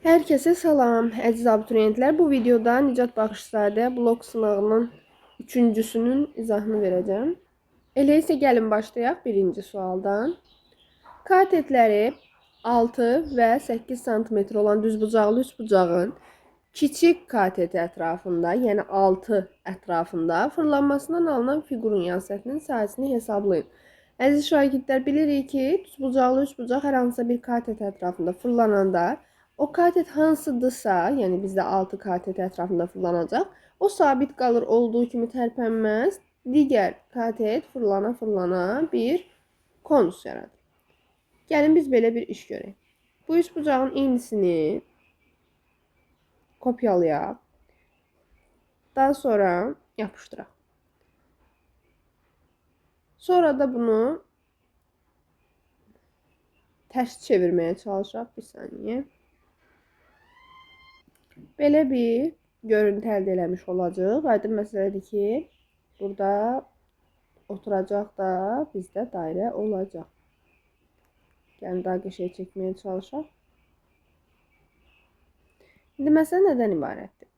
Herkese salam, əziz abituriyentlər. Bu videoda Nicat Baxışzadə blok sınağının üçüncüsünün izahını verəcəm. Elə isə gəlin başlayaq birinci sualdan. Katetləri 6 və 8 sm olan düzbucaqlı üçbucağın kiçik kateti ətrafında, yəni 6 ətrafında fırlanmasından alınan fiqurun yan səthinin sahəsini hesablayın. Əziz şagirdlər, bilirik ki, düzbucaqlı üçbucaq hər hansısa bir katet ətrafında fırlananda o katet hansıdırsa, yəni bizdə 6 katet ətrafında fırlanacaq, o sabit qalır, olduğu kimi tərpənməz. Digər katet fırlana-fırlana bir konus yaradır. Gəlin biz belə bir iş görək. Bu üçbucağın eynisini kopyalayaq. Daha sonra yapışdıraq. Sonra da bunu tərs çevirməyə çalışaq. Bir saniyə. Belə bir görüntü əldə eləmiş olacaq. Aydın məsələdir ki, burada oturacaq da bizdə dairə olacaq. Yəni daha qəşəng çəkməyə çalışaq. İndi məsələ nədən ibarətdir?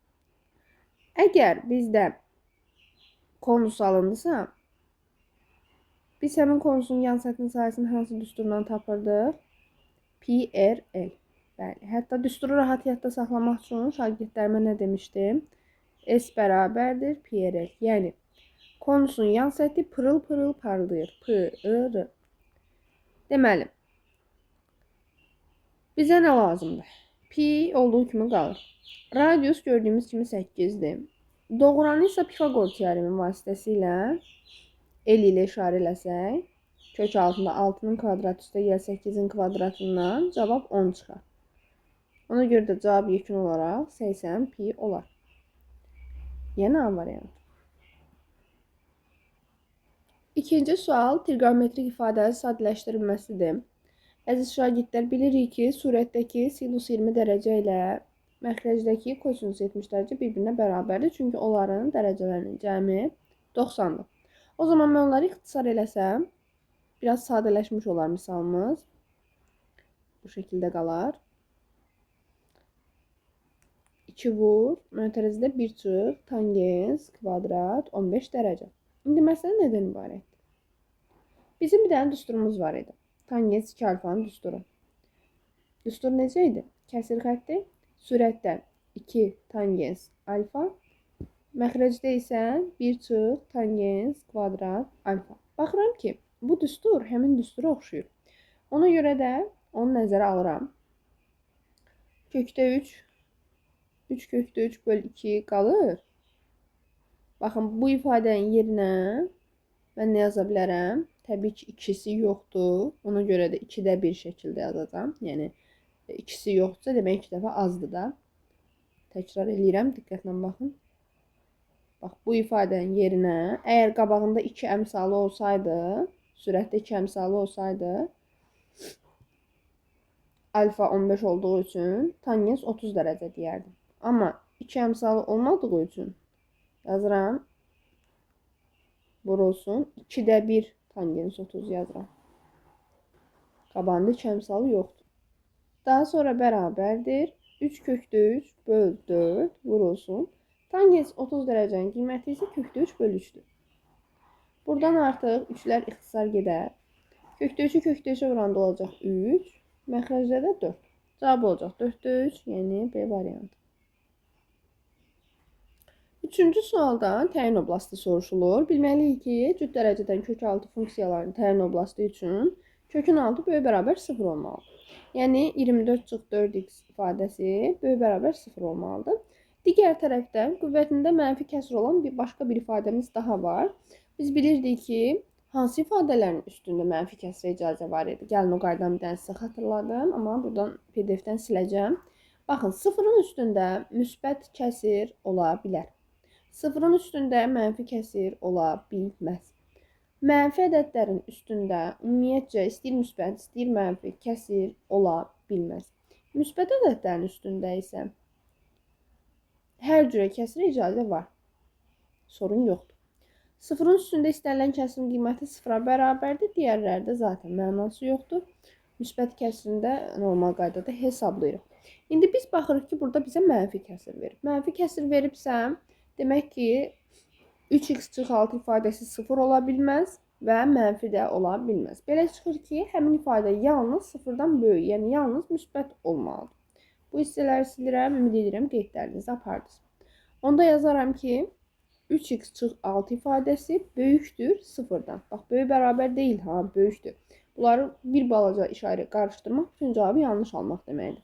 Əgər bizdə konus alındısa, biz həmin konusun yan səthinin sahəsini hansı düsturdan tapırdıq? PRL. Bəli, hətta düsturu rahat yadda saxlamaq üçün şagirdlərimə nə demişdim? S bərabərdir PRL. Yəni, konusun yan səthi pırıl-pırıl parlayır. Pırıl. Deməli, bizə nə lazımdır? Pi olduğu kimi qalır. Radius gördüyümüz kimi 8-dir. Doğranı isə Pifagor teoremi vasitəsilə el ilə işarə eləsək, kök altında 6-nın kvadratı üstə gəl 8-in kvadratından cavab 10 çıxar. Ona görə də cavab yekun olaraq 80 pi olar. Yəni A variantı. İkinci sual trigonometrik ifadənin sadələşdirilməsidir. Əziz şagirdlər, bilirik ki, surətdəki sinus 20 dərəcə ilə məxrəcdəki kosinus 70 dərəcə bir-birinə bərabərdir. Çünki onların dərəcələrinin cəmi 90-dır. O zaman mən onları ixtisar eləsəm, biraz sadələşmiş olar misalımız. Bu şəkildə qalar. 2 vur, mötərizədə 1 çıx, tangens, kvadrat, 15 dərəcə. İndi məsələ nədən ibarətdir? Bizim bir dənə düsturumuz var idi. Tangens 2 alfanın düsturu. Düstur necə idi? Kəsir xətti, sürətdə 2 tangens alfa, məxrəcdə isə 1 çıx, tangens, kvadrat, alfa. Baxıram ki, bu düstur həmin düstura oxşuyur. Ona görə də onu nəzərə alıram. Kökdə 3 kökdə 3 böl 2 qalır. Baxın, bu ifadənin yerinə mən nə yaza bilərəm? Təbii ki, ikisi yoxdur. Ona görə də 2-də 1 şəkildə yazacağam. Yəni, ikisi yoxdursa, demək 2 dəfə azdır da. Təkrar eləyirəm, diqqətlə baxın. Bax, bu ifadənin yerinə, əgər qabağında 2 əmsalı olsaydı, sürətdə 2 əmsalı olsaydı, alfa 15 olduğu üçün tangens 30 dərəcə deyərdim. Amma 2 əmsalı olmadığı üçün yazıram. Vurulsun. 2-də 1 tangens 30 yazıram. Qabağında 2 əmsalı yoxdur. Daha sonra bərabərdir. 3 kökdə 3 böl 4 vurulsun. Tangens 30 dərəcənin qiyməti isə kökdə 3 böl 3-dür. Buradan artıq 3-lər ixtisar gedər. Kökdə 3-ü kökdə 3-ə vuranda olacaq 3. Məxrəcdə də 4. Cavab olacaq 4-də 3, yəni B variantı. Üçüncü sualdan təyin oblasti soruşulur. Bilməliyik ki, cüt dərəcədən kök altı funksiyalarının təyin oblasti üçün kökün altı böyük bərabər 0 olmalıdır. Yəni 24 çıx 4x ifadəsi böyük bərabər 0 olmalıdır. Digər tərəfdən qüvvətində mənfi kəsr olan başqa bir ifadəmiz daha var. Biz bilirdik ki, hansı ifadələrin üstündə mənfi kəsrə icazə var idi? Gəlin o qaydan bir dənə sizə xatırladım, amma buradan PDF-dən siləcəm. Baxın, 0-ın üstündə müsbət kəsir ola bilər. 0-ın üstündə mənfi kəsir ola bilməz. Mənfi ədədlərin üstündə ümumiyyətcə istəyir müsbət, istəyir mənfi kəsir ola bilməz. Müsbət ədədlərin üstündə isə hər cürə kəsirə icazə var. Sorun yoxdur. 0-ın üstündə istənilən kəsirin qiyməti 0-a bərabərdir. Digərlərdə zaten mənası yoxdur. müsbət kəsirini də normal qaydada hesablayırıq. İndi biz baxırıq ki, burada bizə mənfi kəsir verib. Mənfi kəsir veribsə, demək ki, 3x çıxı 6 ifadəsi 0 ola bilməz və mənfi də ola bilməz. Belə çıxır ki, həmin ifadə yalnız 0-dan böyük, yəni yalnız müsbət olmalıdır. Bu hissələri silirəm, ümid edirəm qeydlərinizi apardınız. Onda yazaram ki, 3x çıx 6 ifadəsi böyükdür 0-dan. Bax, böyük bərabər deyil, böyükdür. Bunları bir balaca işarə qarışdırmaq bütün cavabı yanlış almaq deməkdir.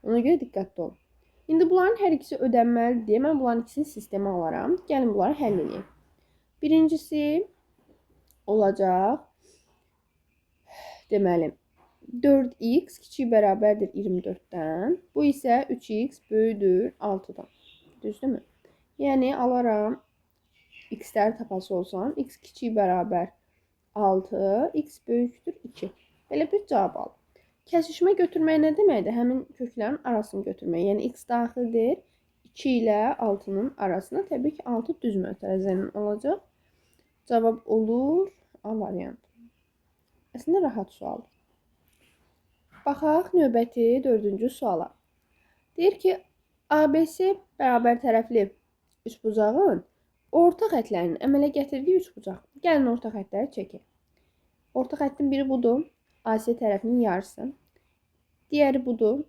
Ona görə diqqətli olun. İndi bunların hər ikisi ödənməlidir deyə mən bunların ikisini sistemə alaram. Gəlin bunları həll edeyim. Birincisi olacaq, deməli, 4x kiçik bərabərdir 24-dən. Bu isə 3x böyüdür 6-dan. Düzdürmü? Yəni, alaram, x-ləri tapası olsam, x kiçik bərabər 6, x böyükdür 2. Belə bir cavab aldım. Kəsişmə götürmək nə deməkdir? Həmin köklərin arasını götürmək. Yəni, x daxildir 2 ilə 6-nın arasına. Təbii ki, 6 düz mötərizənin olacaq. Cavab olur A variantı. Əslində, rahat sualdır. Baxaq növbəti 4-cü suala. Deyir ki, ABC bərabər tərəfli üçbucağın orta xətlərinin əmələ gətirdiyi üçbucaq. Gəlin orta xətləri çəkək. Orta xəttin biri budur, AC tərəfinin yarısı. Digəri budur,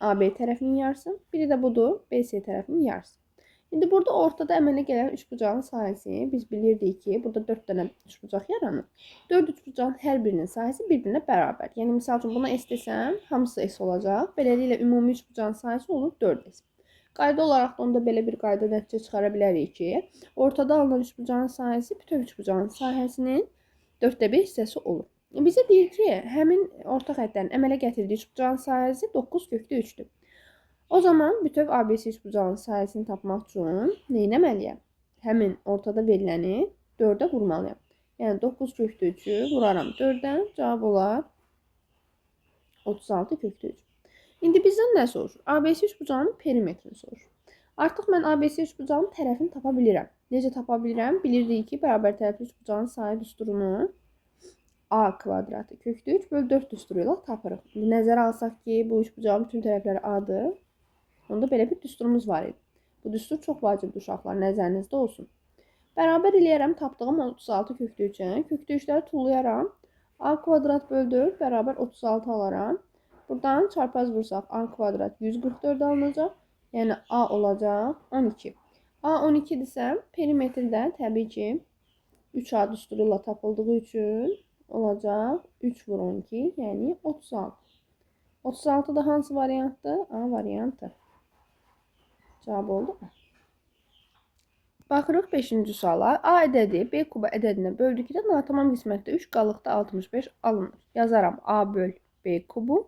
AB tərəfinin yarısı. Biri də budur, BC tərəfinin yarısı. İndi burada ortada əmələ gələn üçbucağın sahəsi biz bilirdik ki, burada 4 dənə üçbucaq yaranır. 4 üçbucağın hər birinin sahəsi bir-birinə bərabər. Yəni, misal üçün buna S desəm, hamısı S olacaq. Beləliklə, ümumi üçbucağın sahəsi olur 4S. Qayda olaraq da onda belə bir qayda nəticə çıxara bilərik ki, ortada alınan üçbucağın sahəsi bütöv üçbucağın sahəsinin 4də 1 hissəsi olur. Bizə deyir ki, həmin orta xətlərin əmələ gətirdiyi üçbucağın sahəsi 9 kökdə 3-dür. O zaman bütöv ABC üçbucağın sahəsini tapmaq üçün nə etməliyəm? Həmin ortada veriləni 4-ə vurmalıyam. Yəni 9 kökdə 3-ü vuraram 4-dən, cavab olar 36 kökdə 3. İndi bizdən nə soruşur? ABC üçbucağının perimetrini soruşur. Artıq mən ABC üçbucağının tərəfini tapa bilirəm. Necə tapa bilirəm? Bilirdik ki, bərabər tərəfli üçbucağın sahə düsturunu A kvadratı kökdə 3 bölü 4 düsturu ilə tapırıq. Nəzərə alsaq ki, bu üçbucağın bütün tərəfləri A-dır. Onda belə bir düsturumuz var idi. Bu düstur çox vacibdir uşaqlar, nəzərinizdə olsun. Bərabər eləyərəm tapdığım 36 kökdə 3-ə. Kökdə 3-ləri tullayaram. A kvadrat bölü 4 bərabər 36 alaram. Buradan çarpaz vursaq A kvadrat 144 alınacaq. Yəni A olacaq 12. A 12-dirsə, perimetrdə təbii ki 3A düsturu ilə tapıldığı üçün olacaq 3 vur 12, yəni 36. 36 da hansı variantdır? A variantı. Cavab oldu mu? Baxırıq 5-ci suala. A ədədi B kuba ədədinə böldükdə natamam qismətdə 3, qalıqda 65 alınır. Yazaram A böl B kubu.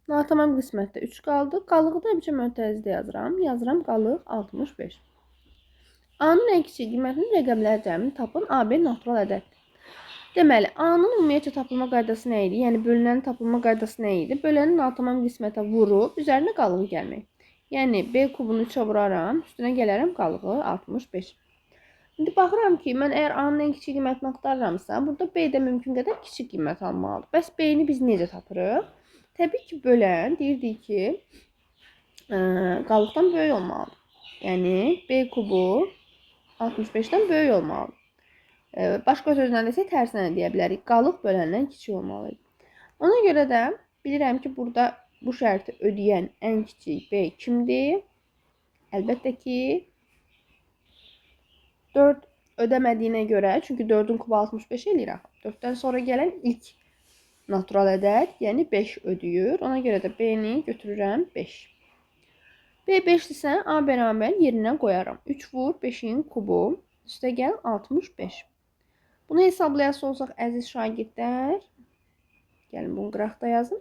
Natamam qismətdə 3 qaldı. Qalığı da biçə mötərizədə yazıram. Yazıram qalıq 65. A-nın ən kiçik qiymətinin rəqəmlər cəmini tapın. AB natural ədəddir. Deməli, A-nın ümumiyyətcə tapılma qaydası nə idi? Yəni, bölünənin tapılma qaydası nə idi? Bölənin natamam qismətə vurub, üzərinə qalığı gəlmək. Yəni, B kubunu 3-ə vuraram, üstünə gələrəm qalığı 65. İndi baxıram ki, mən əgər A-nın ən kiçik qiymətini axtarıramsa, burada B də mümkün qədər kiçik qiymət almalıdır. Bəs B-ni biz necə tapırıq? Təbii ki, bölən deyirdik ki, qalıqdan böyük olmalıdır. Yəni, B kubu 65-dən böyük olmalıdır. Başqa sözlə desə, tərsinə deyə bilərik. Qalıq böləndən kiçik olmalıdır. Ona görə də bilirəm ki, burada bu şərti ödəyən ən kiçik B kimdir? Əlbəttə ki, 4 ödəmədiyinə görə, çünki 4-ün kubu 65 eləyir. 4-dən sonra gələn ilk natural ədəd, yəni 5 ödəyir. Ona görə də B-ni götürürəm 5. B 5-dirsə, A bərabər yerinə qoyaram. 3 vur 5-in kubu, üstə gəl 65. Bunu hesablayası olsaq, əziz şagirdlər, gəlin bunu qıraqda yazın.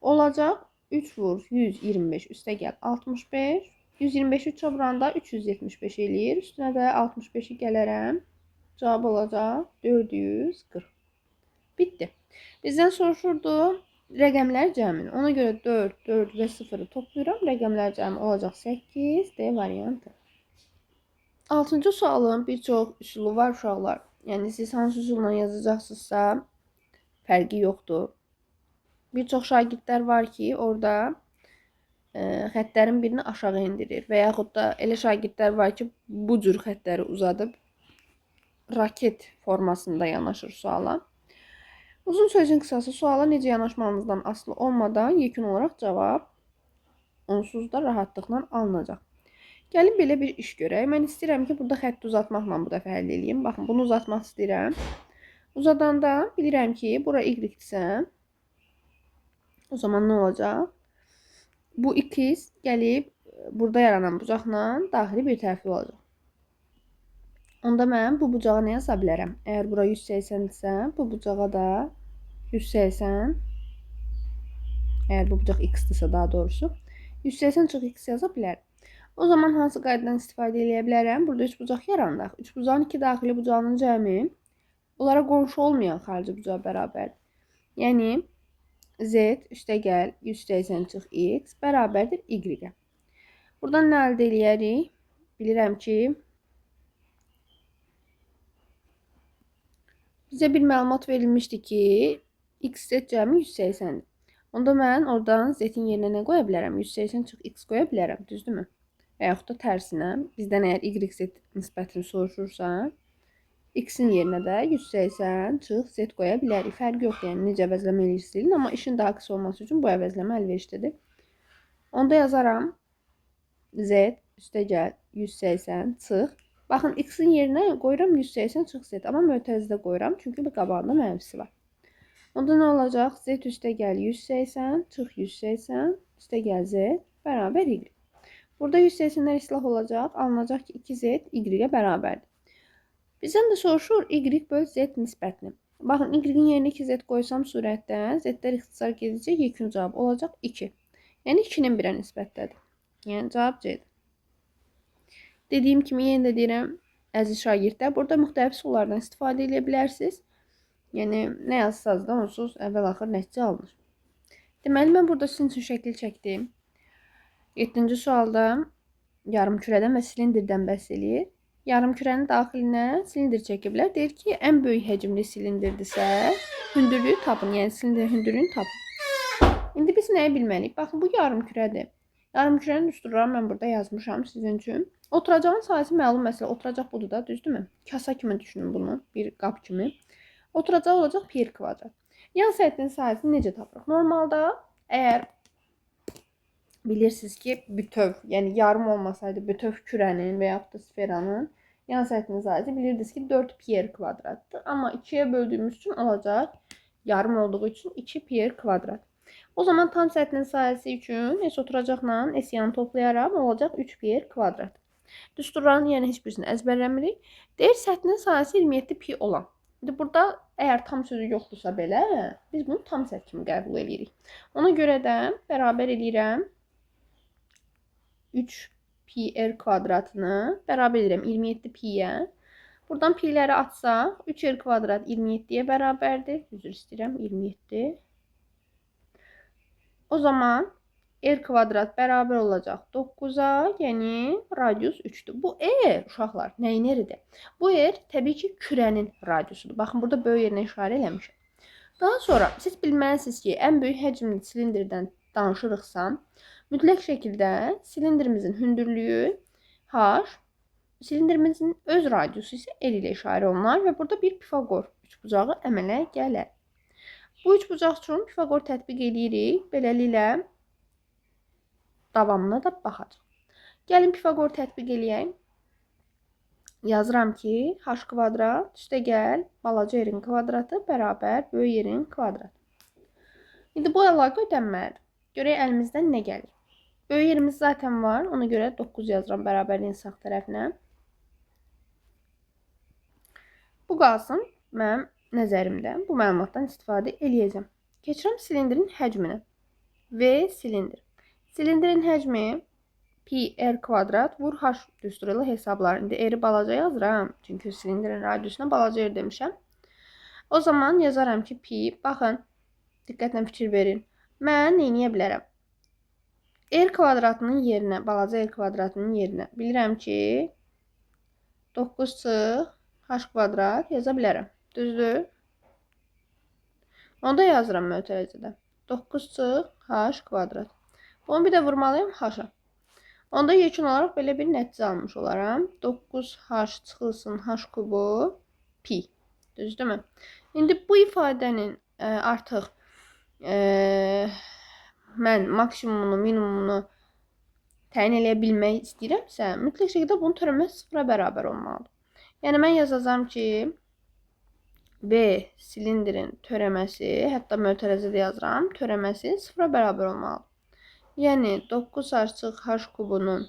Olacaq 3 vur 125, üstə gəl 65. 125-i 3-ə vuranda 375 eləyir. Üstünə də 65-i gələrəm. Cavab olacaq 440. Bitdi. Bizdən soruşurdu rəqəmlər cəmini. Ona görə 4, 4 və 0-ı toplayıram. Rəqəmlər cəmi olacaq 8. D variantı. 6-cı sualın bir çox üsulu var uşaqlar. Yəni siz hansı üsulla yazacaqsınızsa fərqi yoxdur. Bir çox şagirdlər var ki, orada xəttlərin birini aşağı endirir və yaxud da elə şagirdlər var ki, bu cür xəttləri uzadıb raket formasında yanaşır suala. Uzun sözün qısası, suala necə yanaşmanızdan asılı olmadan yekun olaraq cavab onsuz da rahatlıqla alınacaq. Gəlin belə bir iş görək. Mən istəyirəm ki, burada xətti uzatmaqla bu dəfə həll edeyim. Baxın, bunu uzatmaq istəyirəm. Uzadanda bilirəm ki, bura y-dirsə, o zaman nə olacaq? Bu x gəlib burada yaranan bucaqla daxili bir tərəfli olacaq. Onda mən bu bucağa nə yaza bilərəm? Əgər bura 180-dirsə, bu bucağa da 180, əgər bu bucaq x-dirsə daha doğrusu, 180 çıx x yaza bilərəm. O zaman hansı qaydadan istifadə edə bilərəm? Burada 3 bucaq yarandı. 3 bucağın 2 daxili bucağının cəmi onlara qonşu olmayan xarici bucağa bərabərdir. Yəni z üstəgəl 180 çıx x bərabərdir y-ə. Buradan nə əldə edərik? Bilirəm ki, bizə bir məlumat verilmişdi ki, x-z cəmi 180-dir. Onda mən oradan z-in yerinə nə qoya bilərəm? 180 çıx x qoya bilərəm, düzdürmü? Və yaxud da tərsinə, bizdən əgər y-z nisbətini soruşursa, x-in yerinə də 180 çıx z qoya bilərik. Fərqi yoxdur, yəni necə əvəzləmə eləyirsiniz, amma işin daha qısa olması üçün bu əvəzləmə əlverişlidir. Onda yazaram z üstəgəl 180 çıx. Baxın, x-in yerinə qoyuram 180 çıx z, amma mötərizədə qoyuram, çünki bu qabağında mənfisi var. Onda nə olacaq? Z üstəgəl 180 çıx 180 üstəgəl z bərabər y. Burada 180'lər islah olacaq. Alınacaq ki, 2z y-ə bərabərdir. Bizdən də soruşur y böl z nisbətini. Baxın, y-in yerinə 2z qoysam surətdə z-lər ixtisar gedəcək, yekun cavab olacaq 2. Yəni 2-nin 1-ə nisbətdədir. Yəni cavab C-dir. Dediyim kimi yenə də deyirəm, əziz şagirdlər, burada müxtəlif suallardan istifadə edə bilərsiniz. Yəni nə yazsaz da onsuz əvvəl-axır nəticə alınır. Deməli, mən burada sizin üçün şəkil çəkdim. 7-ci sualda yarımkürədən və silindirdən bəhs eləyir. Yarımkürənin daxilinə silindir çəkə bilər. Deyir ki, ən böyük həcmli silindirdirsə, hündürlüyü tapın. Yəni silindirin hündürlüyünü tapın. İndi biz nəyi bilməliyik? Baxın, bu yarımkürədir. Yarımkürənin düsturlarını mən burada yazmışam sizin üçün. Oturacağın sayısı məlum məsələ. Oturacaq budur da, düzdürmü? Kasa kimi düşünün bunu, bir qap kimi. Oturacaq olacaq pi r kvadrat. Yan səthinin sayısını necə tapırıq? Normalda əgər bilirsiniz ki, bütöv, yəni yarım olmasaydı bütöv kürənin və yaxud da sferanın yan səthinin sayısı bilirdiniz ki, 4 pi r kvadratdır. Amma 2-yə böldüyümüz üçün olacaq, yarım olduğu üçün 2 pi r kvadrat. O zaman tam səthinin sayısı üçün s oturacaqla s yanı toplayaram, olacaq 3 pi r kvadrat. Düsturların yəni heç birisini əzbərləmirik. Deyir, səthinin sayısı 27 pi olan. İndi burada əgər tam sözü yoxdursa belə, biz bunu tam səth kimi qəbul edirik. Ona görə də bərabər edirəm 3 pi r kvadratını bərabər edirəm 27 pi'yə. Buradan pi'ləri atsaq 3 r kvadrat 27'yə bərabərdir. Üzr istəyirəm, 27. O zaman r kvadrat bərabər olacaq 9'a, yəni radius 3'dür. Bu r uşaqlar nəyin eridir? Bu r təbii ki, kürənin radiusudur. Baxın, burada böyük yerinə işarə eləmişəm. Daha sonra siz bilməlisiniz ki, ən böyük həcmli silindirdən danışırıqsa, mütləq şəkildə silindirimizin hündürlüyü h, silindirimizin öz radiusu isə l ilə işarə olunar və burada bir Pifagor üçbucağı əmələ gələr. Bu üçbucaq üçün Pifagor tətbiq edirik. Beləliklə davamına da baxacaq. Gəlin Pifagor tətbiq eləyək. Yazıram ki, h kvadrat üstəgəl balaca yerin kvadratı bərabər böyük yerin kvadratı. İndi bu əlaqə ödənməlidir. Görək əlimizdən nə gəlir. Böyük yerimiz zaten var. Ona görə 9 yazıram bərabərliyin sağ tərəfinə. Bu qalsın. Mənim nəzərimdə bu məlumatdan istifadə eləyəcəm. Keçirəm silindirin həcminə. V silindir. Silindirin həcmi pi r kvadrat vur h düsturu ilə hesablar. İndi r'i balaca yazıram. Çünki silindirin radiusuna balaca r demişəm. O zaman yazaram ki, pi, baxın, diqqətlə fikir verin. Mən neyniyə bilərəm? R kvadratının yerinə, balaca r kvadratının yerinə bilirəm ki, 9 çıx h kvadrat yaza bilərəm. Düzdür? Onda yazıram mötərizədə. 9 çıx h kvadrat. Bunu bir də vurmalıyım h-a. Onda yekun olaraq belə bir nəticə almış olaram. 9h çıxılsın h kubu pi. Düzdürmü? İndi bu ifadənin artıq mən maksimumunu, minimumunu təyin eləyə bilmək istəyirəmsə, mütləq şəkildə bunun törəməsi 0-a bərabər olmalıdır. Yəni mən yazacağam ki, B silindrin törəməsi, hətta mötərizədə yazıram, törəməsi 0-a bərabər olmalıdır. Yəni 9h çıx h kubunun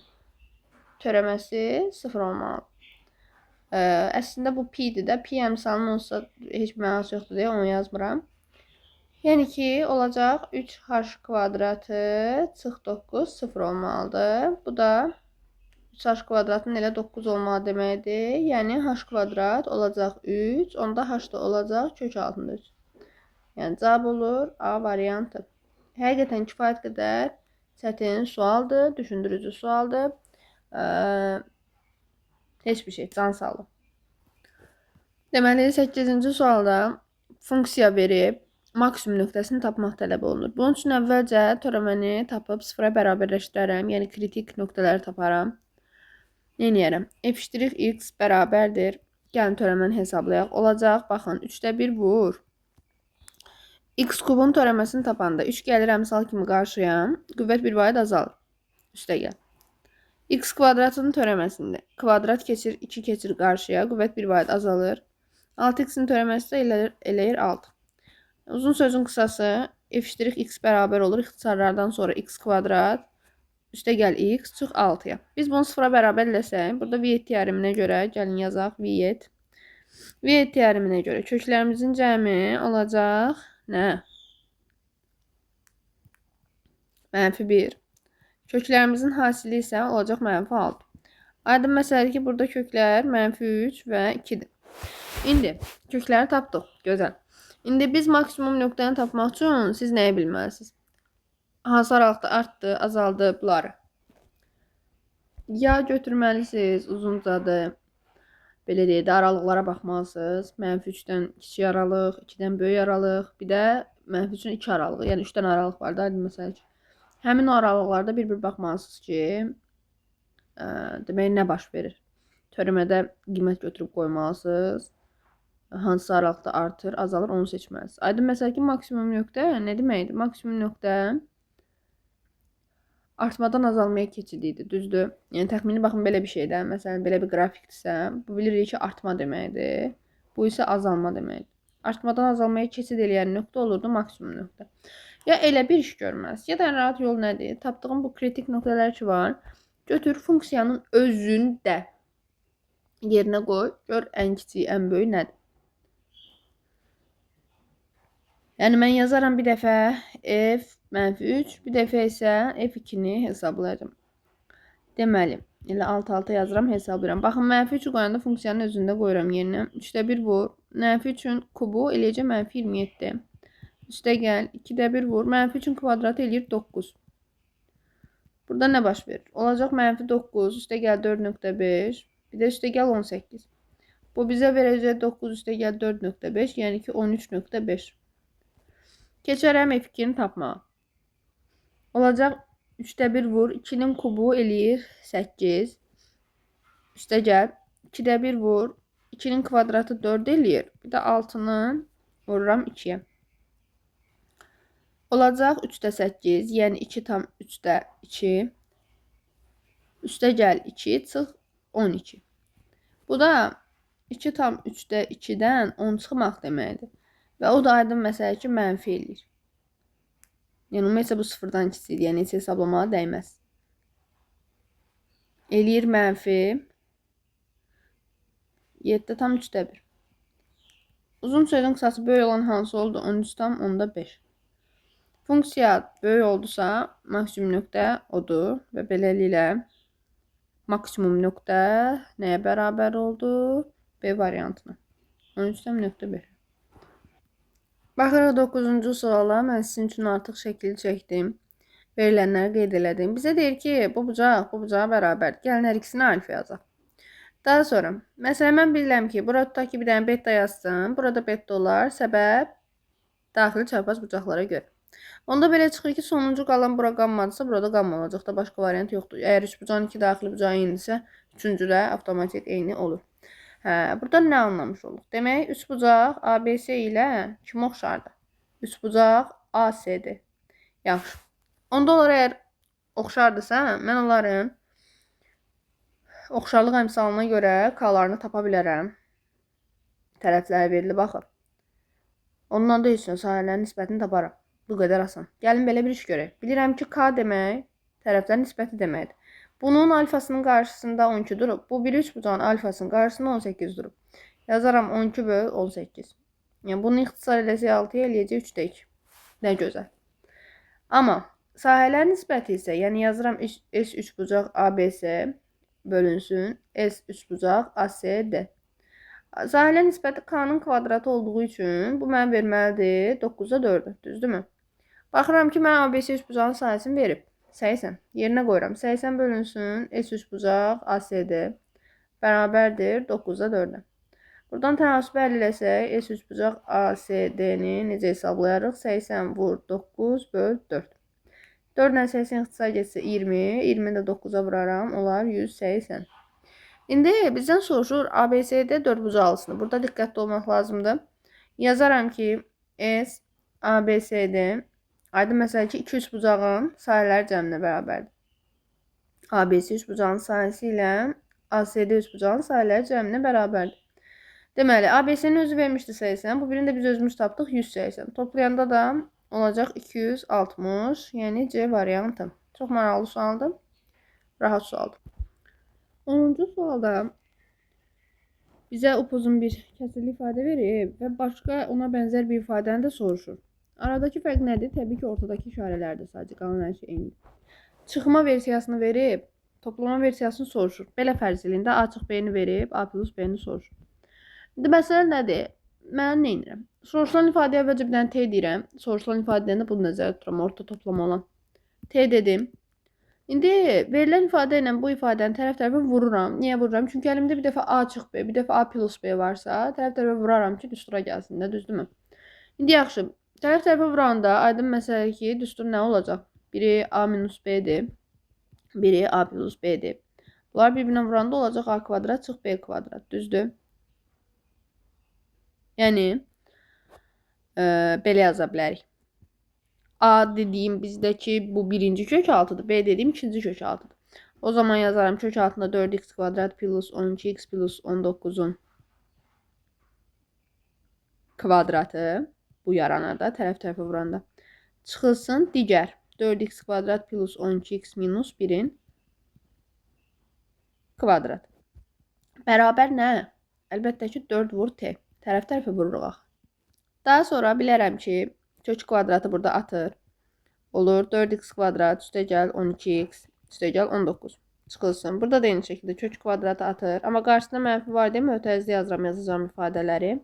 törəməsi 0 olmalıdır. Əslində bu pi-dir də. Pi əmsalının olsa heç bir mənası yoxdur deyə onu yazmıram. Yəni ki, olacaq 3h kvadratı çıx 9 0 olmalıdır. Bu da 3h kvadratın elə 9 olmalı deməkdir. Yəni h kvadrat olacaq 3, onda h da olacaq kök altında 3. Yəni cavab olur A variantı. Həqiqətən kifayət qədər çətin sualdır, düşündürücü sualdır. Heç bir şey, can sağlığı. Deməli, 8-ci sualda funksiya verib maksimum nöqtəsini tapmaq tələb olunur. Bunun üçün əvvəlcə törəməni tapıb 0-a bərabərləşdirərəm, yəni kritik nöqtələri taparam. Neyniyərəm? F'(x) bərabərdir. Gəlin törəməni hesablayaq. Olacaq, baxın, 3-də 1 vur. X kubun törəməsini tapanda 3 gəlir əmsal kimi qarşıya, qüvvət bir vahid azalır. Üstə gəl. X kvadratının törəməsində kvadrat keçir, 2 keçir qarşıya, qüvvət bir vahid azalır. 6x'in törəməsi də eləyir 6. Uzun sözün qısası f'(x) bərabər olur. İxtisarlardan sonra x kvadrat üstə gəl x çıx 6-ya. Biz bunu 0-a bərabər eləsək, burada Viet teoreminə görə gəlin yazaq Viet. Viet teoreminə görə köklərimizin cəmi olacaq nə? -1. Köklərimizin hasili isə olacaq -6. Aydın məsələdir ki, burada köklər -3 və 2-dir. İndi kökləri tapdıq. Gözəl. İndi biz maksimum nöqtəni tapmaq üçün siz nəyi bilməlisiniz? Hansı aralıqda artdı, azaldı bunları? Ya götürməlisiniz uzuncadır. Belə deyək də aralıqlara baxmalısınız. -3-dən kiçik aralıq, 2-dən böyük aralıq, bir də -3-ün 2 aralığı. Yəni 3 dənə aralıq var da, məsəl üçün. Həmin o aralıqlarda bir-bir baxmalısınız ki, demək nə baş verir? Törəmədə qiymət götürüb qoymalısınız. Hansı aralıqda artır, azalır, onu seçməlisiniz. Aydın məsələ ki, maksimum nöqtə nə deməkdir? Maksimum nöqtə artmadan azalmaya keçididir, düzdür? Yəni təxmini baxın belə bir şeydə, məsələn belə bir qrafikdirsə, bu bilirik ki, artma deməkdir. Bu isə azalma deməkdir. Artmadan azalmaya keçid eləyən nöqtə olurdu maksimum nöqtə. Ya elə bir iş görməz, ya da ən rahat yol nədir? Tapdığım bu kritik nöqtələr ki var, götür funksiyanın özündə yerinə qoy, gör ən kiçik, ən böyük nədir? Yəni mən yazaram bir dəfə f-3, bir dəfə isə f2-ni hesablayacağım. Deməli, elə alt-alta yazıram, hesablayıram. Baxın, -3-ü qoyanda funksiyanın özündə qoyuram yerinə. 3-də 1 vur. -3-ün kubu eləyəcək -27. Üstə gəl, 2-də 1 vur. -3-ün kvadratı eləyir 9. Burada nə baş verir? Olacaq -9, üstə gəl 4.5, bir də üstə gəl 18. Bu bizə verəcək 9 üstə gəl 4.5, yəni ki 13.5. Keçərəm f2-ni tapmağa. Olacaq 3-də 1 vur. 2-nin kubu eləyir 8. Üstə gəl. 2-də 1 vur. 2-nin kvadratı 4 eləyir. Bir də 6-nı vururam 2-yə. Olacaq 3-də 8. Yəni 2 tam 3-də 2. Üstə gəl 2 çıx 12. Bu da 2 tam 3-də 2-dən 10 çıxmaq deməkdir. Və o da aydın məsələ ki, mənfi eləyir. Yəni, ümumiyyətlə bu sıfırdan kiçikdir. Yəni, heç hesablamağa dəyməz. Eləyir mənfi 7 tam 3-də 1. Uzun sözün qısası böyük olan hansı oldu? 13 tam 10-da 5. Funksiya böyük oldusa, maksimum nöqtə odur. Və beləliklə, maksimum nöqtə nəyə bərabər oldu? B variantına. 13 tam nöqtə 1. Baxırıq 9-cu suala. Mən sizin üçün artıq şəkil çəkdim. Verilənləri qeyd elədim. Bizə deyir ki, bu bucağa bərabərdir. Gəlin hər ikisini alfa yazaq. Daha sonra, məsələn, mən bilirəm ki, burada tutaq ki, bir dənə beta yazsın. Burada beta olar. Səbəb daxili çarpaz bucaqlara görə. Onda belə çıxır ki, sonuncu qalan bura qanmadısa, burada qanma olacaq da başqa variant yoxdur. Əgər üç bucağın iki daxili bucağı eynidirsə, üçüncü də avtomatik eyni olur. Burada nə anlamış olduq? Demək, üç bucaq ABC ilə kim oxşardır? Üç bucaq AC'dir. Yaxşı. Onda onlar əgər oxşardırsa, mən onların oxşarlıq əmsalına görə K-larını tapa bilərəm. Tərəfləri verilib baxın. Ondan da heç sahələrin nisbətini taparım. Bu qədər asan. Gəlin belə bir iş görək. Bilirəm ki, K demək tərəflərin nisbəti deməkdir. Bunun alfasının qarşısında 12 durub. Bu bir üç bucağın alfasının qarşısında 18 durub. Yazaram 12 böl 18. Yəni bunu ixtisar eləsək 6-ya eləyəcək 3-də 2. Nə gözəl. Amma sahələr nisbəti isə, yəni yazıram S3 bucaq ABC bölünsün S3 bucaq ACD. Sahələr nisbəti K-nın kvadratı olduğu üçün bu mənə verməlidir 9-a 4-ü. Düzdürmü? Baxıram ki, mən ABC 3 bucağın sahəsini verib. 80. Yerinə qoyuram. 80 bölünsün S3 bucaq ACD bərabərdir 9-a 4-ə. Buradan tənasübü əldə eləsək, S3 bucaq ACD-ni necə hesablayarıq? 80 vur 9 böl 4. 4 ilə 80 ixtisar getsə 20. 20-ni də 9-a vuraram. Olar 180. İndi bizdən soruşur ABCD 4 bucaqlısını. Burada diqqətli olmaq lazımdır. Yazaram ki, S ABCD aydın məsələ ki, 2-3 bucağın sahələri cəminə bərabərdir. ABC 3 bucağın sahəsi ilə ACD 3 bucağın sahələri cəminə bərabərdir. Deməli, ABC-nin özü vermişdi 80. Bu birini də biz özümüz tapdıq 180. Toplayanda da olacaq 260. Yəni C variantı. Çox maraqlı sualdır. Rahat sualdır. 10-cu sualda bizə upuzun bir kəsirli ifadə verib və başqa ona bənzər bir ifadəni də soruşur. Aradakı fərq nədir? Təbii ki, ortadakı işarələrdir sadəcə. Qalan hər şey eynidir. Çıxma versiyasını verib, toplama versiyasını soruşur. Belə fərz elində A çıx B-ni verib, A plus B-ni soruşur. İndi məsələ nədir? Mən nə edirəm? Soruşulan ifadəyə əvvəlcə bir dənə T deyirəm. Soruşulan ifadədən də bunu nəzərdə tuturam. Orta toplama olan. T dedim. İndi verilən ifadə ilə bu ifadəni tərəf-tərəfə vururam. Niyə vururam? Çünki əlimdə bir dəfə A çıx B, bir dəfə A plus B varsa, tərəf-tərəfə vuraram ki, düstura gəlsin də, düzdürmü? İndi yaxşı. Tərəf-tərəfə vuranda aydın məsələ ki, düstur nə olacaq? Biri A minus B-dir, biri A plus B-dir. Bunlar bir-birinə vuranda olacaq A kvadrat çıx B kvadrat, düzdür? Yəni, belə yaza bilərik. A dediyim bizdəki bu birinci kök altıdır, B dediyim ikinci kök altıdır. O zaman yazarım kök altında 4x kvadrat plus 12x plus 19-un kvadratı. Bu yaranada, tərəf-tərəfə vuranda. Çıxılsın digər 4x kvadrat plus 12x minus 1-in kvadrat. Bərabər nə? Əlbəttə ki, 4 vur T. Tərəf-tərəfə vururuq. Daha sonra bilərəm ki, kök kvadratı burada atır. Olur 4x kvadrat üstəgəl 12x üstəgəl 19. Çıxılsın. Burada da eyni şəkildə kök kvadratı atır. Amma qarşısında mənfi var deyə mötərizli yazacağım ifadələri.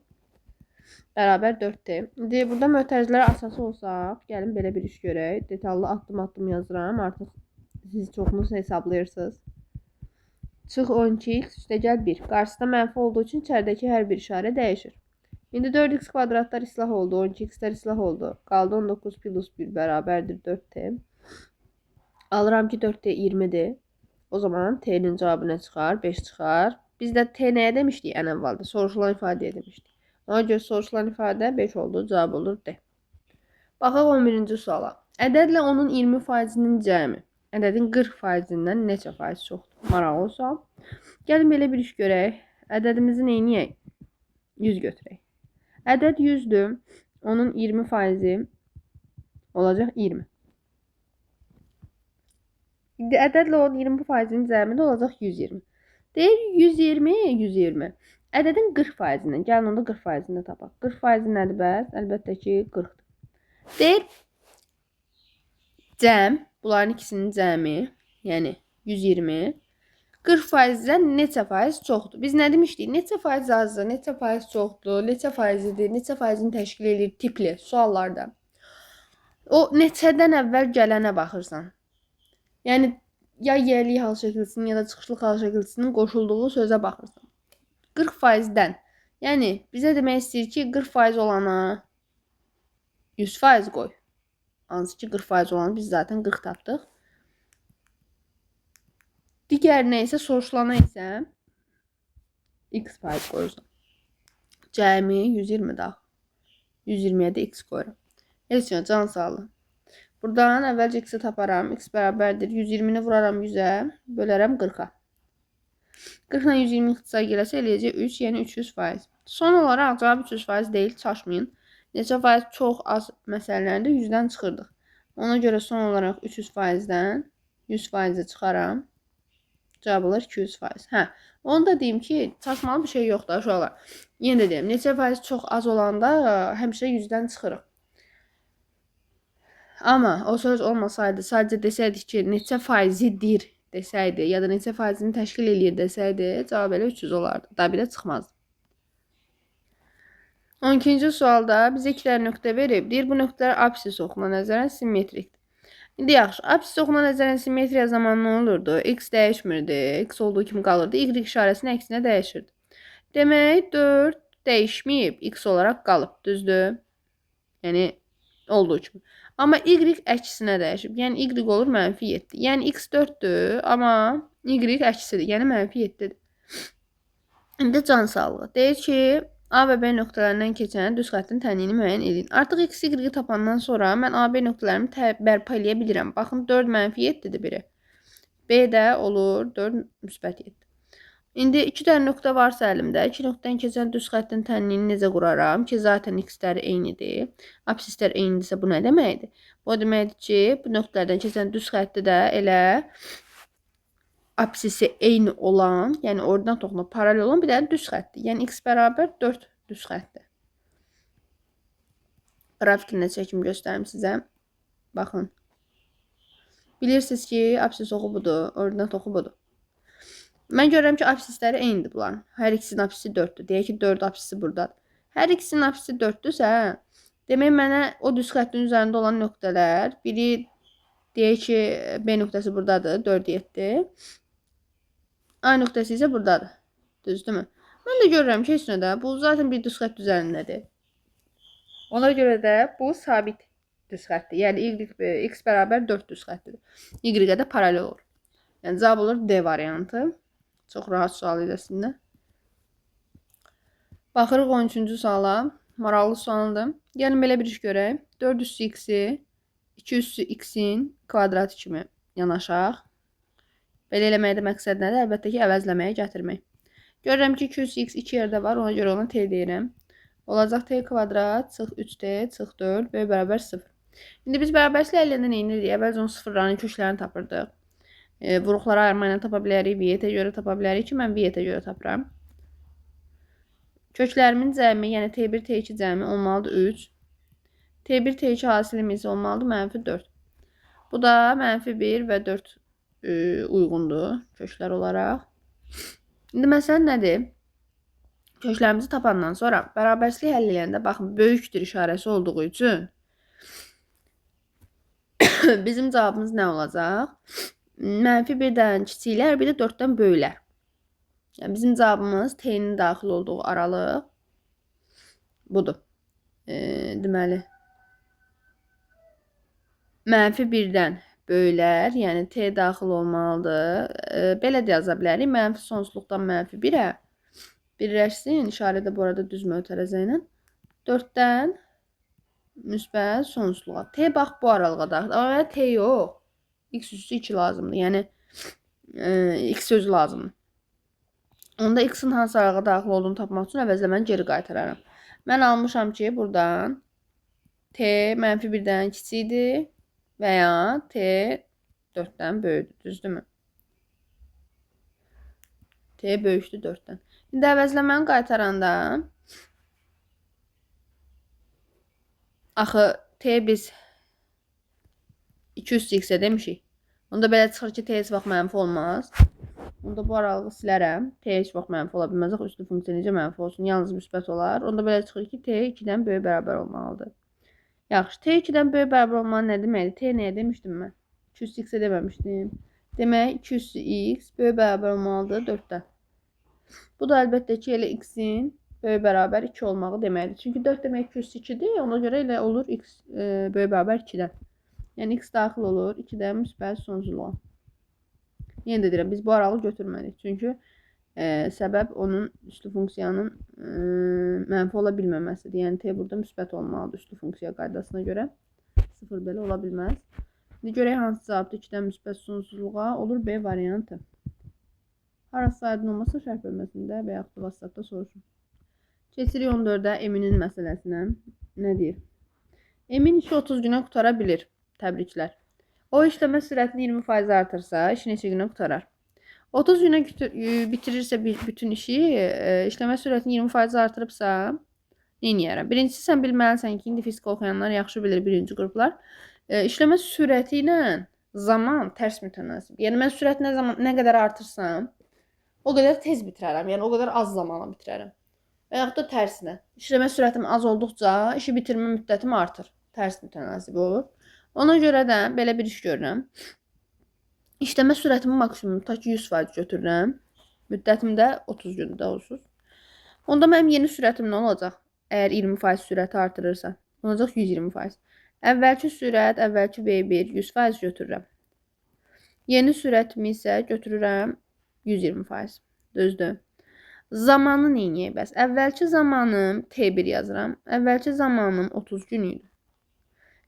Bərabər 4-dir. İndi burada mötərizələr əsası olsaq, gəlin belə bir iş görək. Detallı addım-addım yazıram. Artıq siz çoxunuz hesablayırsınız. Çıx 12x üstəgəl 1. Qarşısında mənfi olduğu üçün içəridəki hər bir işarə dəyişir. İndi 4x kvadratlar islah oldu, 12x'lər islah oldu. Qaldı 19 plus 1 bərabərdir 4t. Alıram ki 4t 20'dir. O zaman t'nin cavabı nə çıxar? 5 çıxar. Biz də t nəyə demişdik ən əvvəldə? Soruşulan ifadəyə demişdik. Ona görə soruşulan ifadə 5 oldu, cavab olur D. Baxaq 11-ci suala. Ədədlə onun 20%-nin cəmi. Ədədin 40%-dən neçə faiz çoxdur? Maraqlı sual. Gəlin belə bir iş görək. Ədədimizi neyniyək? 100 götürək. Ədəd 100'dür. Onun 20%-i olacaq 20. İndi ədədlə onun 20%-nin cəmi də olacaq 120. Deyir 120, 120. Ədədin 40%-dən. Gəlin onda 40%-ni tapaq. 40% nədir bəs? Əlbəttə ki 40'dır. Deyir cəm, bunların ikisinin cəmi, yəni 120, 40%-dən neçə faiz çoxdur? Biz nə demişdik? Neçə faiz azdır, neçə faiz çoxdur, neçə faizidir, neçə faizini təşkil edir tipli suallarda. O neçədən əvvəl gələnə baxırsan. Yəni ya yerli hal şəkilsinin ya da çıxışlı hal şəkilsinin qoşulduğu sözə baxırsan. 40%-dən. Yəni bizə demək istəyir ki 40% olana 100% qoy. Hansı ki 40% olanı biz zaten 40 tapdıq. Digərinə isə soruşulana isə x faiz qoyursan. Cəmi 120 daha. 120-yə də x qoyuram. Heç nə, can sağlığı. Buradan əvvəlcə x-i taparam. X bərabərdir. 120-ni vuraram 100-ə, bölərəm 40-a. 40 ilə 120 ixtisar eləsə eləyəcək 3, yəni 300%. Son olaraq cavab 300% deyil, çaşmayın. Neçə faiz çox az məsələlərində 100-dən çıxırdıq. Ona görə son olaraq 300%-dən 100%-i çıxaram. Cavab olur 200%. Hə, onu da deyim ki, çaşmalı bir şey yoxdur uşaqlar. Yenə də deyim, neçə faiz çox az olanda həmişə 100-dən çıxırıq. Amma o söz olmasaydı, sadəcə desəydik ki, neçə faizidir desəydi, ya da neçə faizini təşkil eləyir desəydi, cavab elə 300 olardı. Daha belə çıxmazdı. 12-ci sualda bizə 2 dənə nöqtə verib. Deyir, bu nöqtələr apsis oxuna nəzərən simmetrikdir. İndi yaxşı, apsis oxuna nəzərən simmetriya zamanı nə olurdu? X dəyişmirdi, x olduğu kimi qalırdı, y işarəsinin əksinə dəyişirdi. Demək, 4 dəyişməyib, x olaraq qalıb, düzdür? Yəni, olduğu kimi. Amma y əksinə dəyişib, yəni y olur mənfi 7. Yəni, x 4-dür, amma y əksidir, yəni mənfi 7-dir. İndi can sağlığı. Deyir ki, A və B nöqtələrindən keçən düz xəttin tənliyini müəyyən edin. Artıq x, y tapandan sonra mən A, B nöqtələrimi bərpa eləyə bilirəm. Baxın, 4 mənfi 7-dir biri. B də olur 4 müsbət 7. İndi 2 dənə nöqtə varsa əlimdə, 2 nöqtədən keçən düz xəttin tənliyini necə quraram ki, zaten x-lər eynidir. Apsislər eynidirsə bu nə deməkdir? Bu deməkdir ki, bu nöqtələrdən keçən düz xətti də elə apsisi eyni olan, yəni oradan toxuna paralel olan bir dənə düz xətdir. Yəni x bərabər 4 düz xətdir. Qrafikində çəkim göstərim sizə. Baxın. Bilirsiniz ki, apsis oxu budur, oradan toxu budur. Mən görürəm ki, apsisləri eynidir bunların. Hər ikisinin apsisi 4-dür. Deyək ki, 4 apsisi buradadır. Hər ikisinin apsisi 4-dürsə, demək mənə o düz xəttin üzərində olan nöqtələr, biri deyək ki, B nöqtəsi buradadır, 4, 7. A nöqtəsi isə buradadır. Düzdürmü? Mən də görürəm ki, heç nədə. Bu zaten bir düz xətt üzərindədir. Ona görə də bu sabit düz xətdir. Yəni x bərabər 4 düz xəttidir. Y-ə də paralel olur. Yəni cavab olur D variantı. Çox rahat sual idi əslində. Baxırıq 13-cü suala. Maraqlı sualdır. Gəlin belə bir iş görək. 4 üssü x-i 2 üssü x-in kvadratı kimi yanaşaq. Belə eləməkdə məqsəd nədir? Əlbəttə ki, əvəzləməyə gətirmək. Görürəm ki, 2 üssü x 2 yerdə var. Ona görə ona t deyirəm. Olacaq t kvadrat çıx 3t çıx 4 və bərabər 0. İndi biz bərabərsizlik əlləndə nə edirik? Əvvəlcə onun sıfırlarının köklərini tapırdıq. Vuruqları ayırma ilə tapa bilərik. V-yə görə tapa bilərik ki, mən V-yə görə tapıram. Köklərimin cəmi, yəni t1, t2 cəmi olmalıdır 3. T1, t2 hasilimiz olmalıdır mənfi 4. Bu da mənfi 1 və 4 uyğundur köklər olaraq. İndi məsələ nədir? Köklərimizi tapandan sonra bərabərsizlik həll edəndə baxın, böyükdür işarəsi olduğu üçün bizim cavabımız nə olacaq? Mənfi 1-dən kiçiklər, bir də 4-dən böyüklər. Yəni bizim cavabımız t-nin daxil olduğu aralıq budur. Deməli, mənfi 1-dən böyüklər, yəni t daxil olmalıdır. Belə də yaza bilərik. Mənfi sonsuzluqdan mənfi 1-ə birləşsin. İşarə də bu arada düz mötərəzə ilə. 4-dən müsbət sonsuzluğa. T bax bu aralığa daxil. Amma t yox. X üssü 2 lazımdır. Yəni x sözü lazımdır. Onda x-in hansı aralığa daxil olduğunu tapmaq üçün əvəzləməni geri qaytararam. Mən almışam ki, buradan t mənfi 1-dən kiçikdir və ya t 4-dən böyükdür. Düzdürmü? T böyükdür 4-dən. İndi əvəzləməni qaytaranda axı t biz 2 üstü x-ə demişik. Onda belə çıxır ki, t heç vaxt mənfi olmaz. Onda bu aralığı silərəm. T heç vaxt mənfi ola bilməz. Üstü funksiya necə mənfi olsun? Yalnız müsbət olar. Onda belə çıxır ki, t 2-dən böyük bərabər olmalıdır. Yaxşı, t 2-dən böyük bərabər olmalı nə deməkdir? T nəyə demişdim mən? 2 üstü x-ə deməmişdim. Demək, 2 üstü x böyük bərabər olmalıdır 4-dən. Bu da əlbəttə ki, elə x-in böyük bərabər 2 olmağı deməkdir. Çünki 4 demək 2 üstü 2-dir. Ona görə elə olur x böyük bərabər 2-dən. Yəni x daxil olur 2-də müsbət sonsuzluğa. Yenə də deyirəm, biz bu aralı götürmədik. Çünki səbəb onun üslü funksiyanın mənfi ola bilməməsidir. Yəni t burada müsbət olmalıdır üslü funksiya qaydasına görə. 0 belə ola bilməz. İndi görək hansı cavabda 2-dən müsbət sonsuzluğa olur B variantı. Harası aydın olmasa şərh bölməsində və yaxud da WhatsApp-da soruşun. Keçirik 14-də Eminin məsələsinə. Nə deyir? Emin işi 30 günə qutara bilir. Təbriklər. O işləmə sürətini 20% artırsa, işi neçə günə qutarar? 30 günə bitirirsə bütün işi, işləmə sürətini 20% artırıbsa, neyniyərəm? Birincisi, sən bilməlisən ki, indi fizika oxuyanlar yaxşı bilir birinci qruplar. İşləmə sürəti ilə zaman tərs mütənasib. Yəni, mən sürət nə qədər artırsam, o qədər tez bitirərəm. Yəni, o qədər az zamana bitirərəm. Və yaxud da tərsinə. İşləmə sürətim az olduqca, işi bitirmə müddətim artır. Tərs mütənasib olur. Ona görə də belə bir iş görürəm. İşləmə sürətimi maksimum ta ki 100% götürürəm. Müddətim də 30 gündə olsun. Onda mənim yeni sürətim nə olacaq? Əgər 20% sürəti artırırsa, olacaq 120%. Əvvəlki sürət, əvvəlki V1 100% götürürəm. Yeni sürətimi isə götürürəm 120%. Düzdür. Zamanı neyniyək bəs? Əvvəlki zamanım T1 yazıram. Əvvəlki zamanım 30 gün idi.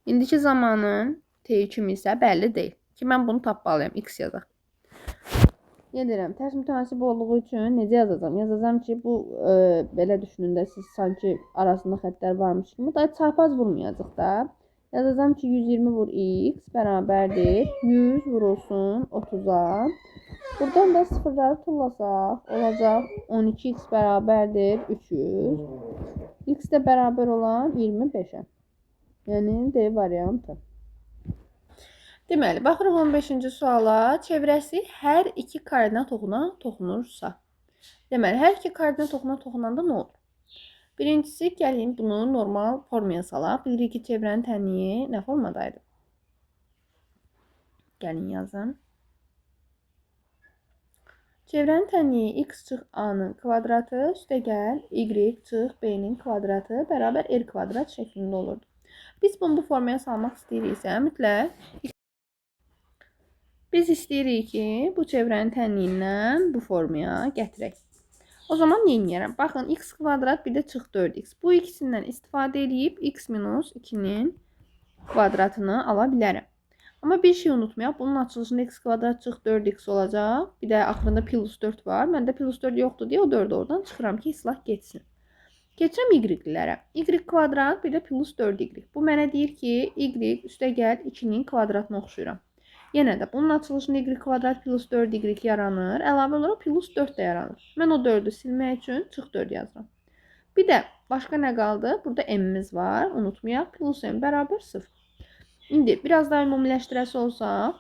İndiki zamanım T2 isə bəlli deyil. Ki, mən bunu tapmalıyam. X yazaq. Gedirəm. Tərs mütənasib olduğu üçün necə yazacağam? Yazacağam ki, bu belə düşünün də siz sanki arasında xəttlər varmış kimi. Daha çarpaz vurmayacaq da. Yazacağım ki, 120 vur x bərabərdir. 100 vurulsun 30-a. Buradan da sıfırları tullasaq, olacaq 12x bərabərdir 300. X də bərabər olan 25-ə. Yəni, D variantı. Deməli, baxırıq 15-ci suala. Çevrəsi hər iki koordinat oxuna toxunursa. Deməli, hər iki koordinat oxuna toxunanda nə olur? Birincisi, gəlin bunu normal formaya salaq. Bilirik ki, çevrənin tənliyi nə formadaydı? Gəlin yazın. Çevrənin tənliyi x çıx a-nın kvadratı üstə gəl y çıx b-nin kvadratı bərabər r kvadrat şəklində olurdu. Biz bunu bu formaya salmaq istəyiriksə, mütləq biz istəyirik ki, bu çevrənin tənliyindən bu formaya gətirək. O zaman neyniyərəm? Baxın, x kvadrat bir də çıx 4x. Bu ikisindən istifadə edib x minus 2-nin kvadratını ala bilərəm. Amma bir şey unutmayaq, bunun açılışında x kvadrat çıx 4x olacaq. Bir də axırında plus 4 var. Məndə plus 4 yoxdur deyə o 4-ü oradan çıxıram ki, islah geçsin. Keçirəm y-lərə. Y kvadrat bir də plus 4y. Bu mənə deyir ki, y üstə gəl 2-nin kvadratına oxşuyuram. Yenə də bunun açılışında y kvadrat plus 4y yaranır. Əlavə olaraq plus 4 də yaranır. Mən o 4-ü silmək üçün çıx 4 yazıram. Bir də başqa nə qaldı? Burada m-imiz var. Unutmayaq. Plus m bərabər 0. İndi biraz daha ümumiləşdirəsi olsaq,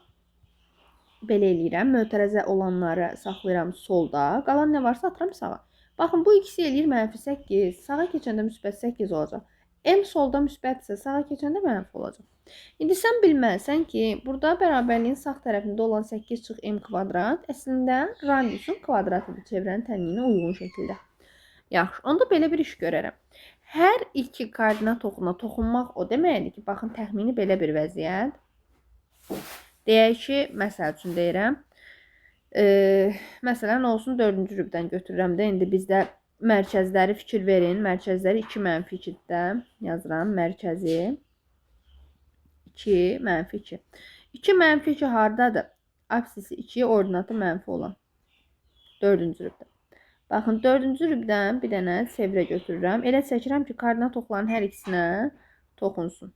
belə eləyirəm. Mötərəzə olanları saxlayıram solda. Qalan nə varsa atıram sağa. Baxın, bu ikisi eləyir mənfi 8. Sağa keçəndə müsbət 8 olacaq. M solda müsbətsə, sağa keçəndə mənfi olacaq. İndi sən bilməlisən ki, burada bərabərliyin sağ tərəfində olan 8 çıx m kvadrat əslində radiusun kvadratıdır çevrənin tənliyinə uyğun şəkildə. Yaxşı, onda belə bir iş görərəm. Hər iki koordinat oxuna toxunmaq o deməkdir ki, baxın, təxmini belə bir vəziyyət. Deyək ki, məsəl üçün deyirəm. Məsələn, olsun 4-cü rübdən götürürəm də. İndi bizdə mərkəzləri fikir verin. Mərkəzləri 2 mənfi 2-də yazıram. Mərkəzi 2 mənfi 2. 2 mənfi 2 haradadır? Absisi 2, ordinatı mənfi olan. 4-cü rübdə. Baxın, 4-cü rübdən bir dənə çevrə götürürəm. Elə çəkirəm ki, koordinat oxların hər ikisinə toxunsun.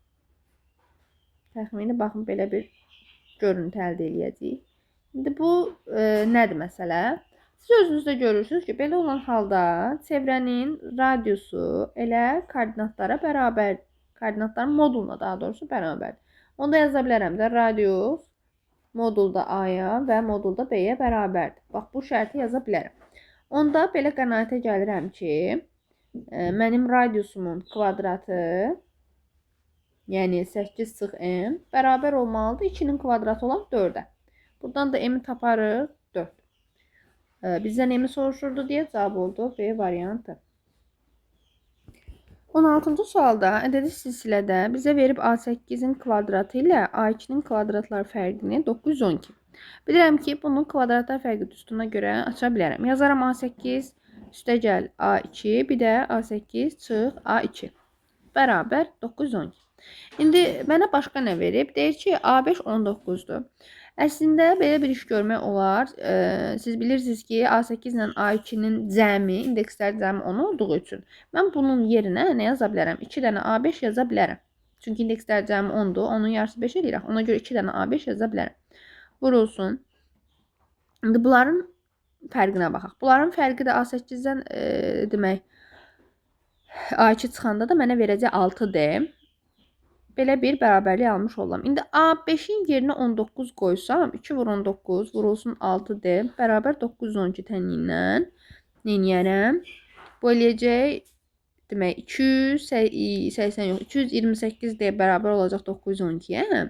Təxmini, baxın, belə bir görüntü əldə edəcəyik. İndi bu nədir məsələ? Siz özünüz də görürsünüz ki, belə olan halda çevrənin radiusu elə koordinatlara bərabər, koordinatların moduluna daha doğrusu bərabərdir. Onda yaza bilərəm də radius modulda A-ya və modulda B-yə bərabərdir. Bax, bu şərti yaza bilərəm. Onda belə qənaətə gəlirəm ki, mənim radiusumun kvadratı, yəni 8 çıx m bərabər olmalıdır 2-nin kvadratı olan 4-ə. Buradan da m-i taparıq 4. Bizdən m-i soruşurdu deyə cavab oldu B variantı. 16-cı sualda ədədi silsilədə bizə verib A8-in kvadratı ilə A2-nin kvadratlar fərqini 912. Bilirəm ki, bunun kvadratlar fərqi düsturuna görə aça bilərəm. Yazaram A8 üstəgəl A2, bir də A8 çıx A2 bərabər 912. İndi mənə başqa nə verib? Deyir ki, A5 19-dur. Əslində belə bir iş görmək olar. Siz bilirsiniz ki, A8 ilə A2-nin cəmi, indekslər cəmi 10 olduğu üçün mən bunun yerinə nə yaza bilərəm? 2 dənə A5 yaza bilərəm. Çünki indekslər cəmi 10-dur. Onun yarısı 5 eləyir. Ona görə 2 dənə A5 yaza bilərəm. Vurulsun. İndi bunların fərqinə baxaq. Bunların fərqi də A8-dən demək A2 çıxanda da mənə verəcək 6D. Belə bir bərabərlik almış olam. İndi A5-in yerinə 19 qoysam, 2 vur 19 vurulsun 6D bərabər 912 tənindən neyniyərəm? Bu eləyəcək demək 280 yox 228D bərabər olacaq 912-yə.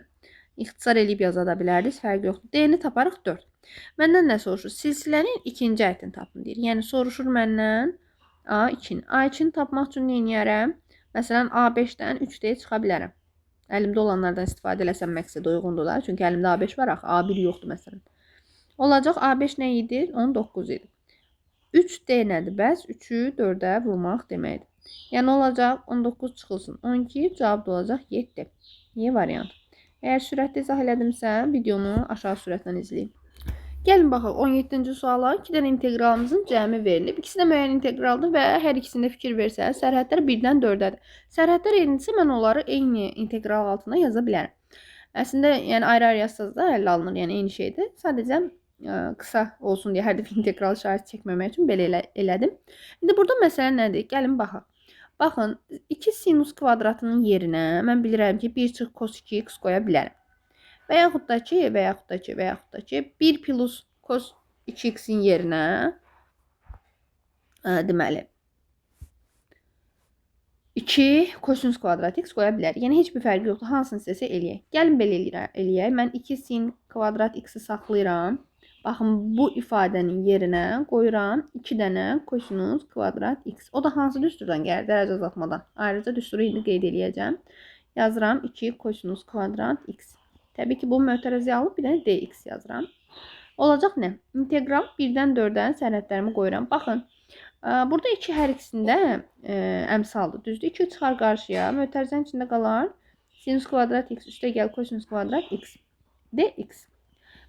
İxtisar eləyib yaza da bilərdiniz, fərqi yoxdur. D-ni taparıq 4. Məndən nə soruşur? Silsilənin ikinci ətini tapın deyir. Yəni soruşur məndən A2-ni. A2-ni tapmaq üçün neyniyərəm? Məsələn A5-dən 3D çıxa bilərəm. Əlimdə olanlardan istifadə eləsəm məqsədə uyğundur da. Çünki əlimdə A5 var axı, A1 yoxdur məsələn. Olacaq A5 nə idi? 19 idi. 3D nədir bəs? 3-ü 4-ə vurmaq deməkdir. Yəni olacaq 19 çıxılsın 12, cavab da olacaq 7. Niyə variant? Əgər sürətli izah elədimsə, videonu aşağı sürətlə izləyin. Gəlin baxaq 17-ci suala. 2 dənə inteqralımızın cəmi verilib. İkisi də müəyyən inteqraldır və hər ikisində fikir versəz, sərhədlər 1-dən 4-dədir. Sərhədlər eynidirsə mən onları eyni integral altına yaza bilərəm. Əslində, yəni ayrı-ayrı yazsaz da həll alınır, yəni eyni şeydir. Sadəcə qısa olsun deyə hər dəfə integral işarəti çəkməmək üçün belə elədim. İndi burada məsələ nədir? Gəlin baxaq. Baxın, 2 sinus kvadratının yerinə mən bilirəm ki, 1 çıx cos 2x qoya bilərəm. Və yaxud da ki, 1 plus cos 2x-in yerinə deməli 2 kosinus kvadrat x qoya bilər. Yəni heç bir fərqi yoxdur. Hansını istəsə eləyək. Gəlin belə eləyək. Mən 2 sin kvadrat x-i saxlayıram. Baxın, bu ifadənin yerinə qoyuram 2 dənə kosinus kvadrat x. O da hansı düsturdan gəlir? Dərəcə azaltmadan. Ayrıca düsturu indi qeyd eləyəcəm. Yazıram 2 kosinus kvadrat x. Təbii ki, bu mötərəziyə alıb bir dənə dx yazıram. Olacaq nə? İntegral 1-dən 4-ə sərhədlərimi qoyuram. Baxın, burada 2 hər ikisində əmsaldır. Düzdür? 2 çıxar qarşıya. Mötərizənin içində qalar sinus kvadrat x üstəgəl kosinus kvadrat x dx.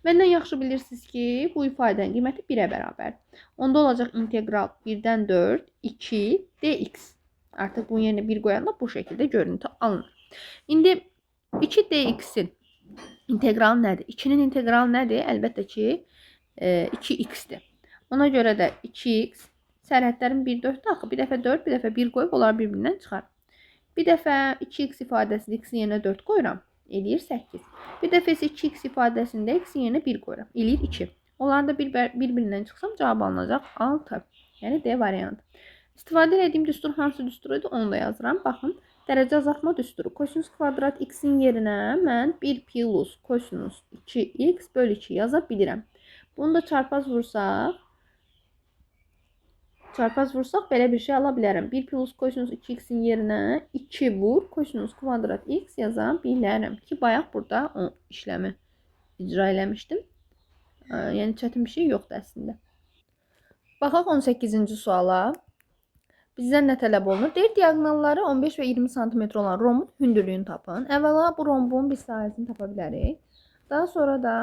Məndən yaxşı bilirsiniz ki, bu ifadənin qiyməti 1-ə bərabər. Onda olacaq integral 1-dən 4 2 dx. Artıq bunun yerinə 1 qoyanda bu şəkildə görüntü alınır. İndi 2 dx-in integral nədir? 2-nin integralı nədir? Əlbəttə ki, 2x-dir. Ona görə də 2x sərhədlərin 1-4-də axı. Bir dəfə 4, bir dəfə 1 qoyub, onlar bir-birindən çıxar. Bir dəfə 2x ifadəsində x-in yerinə 4 qoyuram, eləyir 8. Bir dəfə isə 2x ifadəsində x-in yerinə 1 qoyuram, eləyir 2. Onların da bir-birindən çıxsam cavab alınacaq 6. Yəni D variantı. İstifadə etdiyim düstur hansı düsturuydu? Onu da yazıram. Baxın, dərəcə azaltma düsturu. Kosinus kvadrat x-in yerinə mən 1 plus kosinus 2x bölü 2 yaza bilirəm. Bunu da çarpaz vursaq belə bir şey ala bilərəm. 1 plus kosinus 2x-in yerinə 2 vur kosinus kvadrat x yaza bilərəm ki, bayaq burada o işləmi icra eləmişdim. Yəni çətin bir şey yoxdur əslində. Baxaq 18-ci suala. Bizdən nə tələb olunur? Deyir, diagonalları 15 və 20 cm olan rombun hündürlüyünü tapın. Əvvəla bu rombun bir sahəsini tapa bilərik. Daha sonra da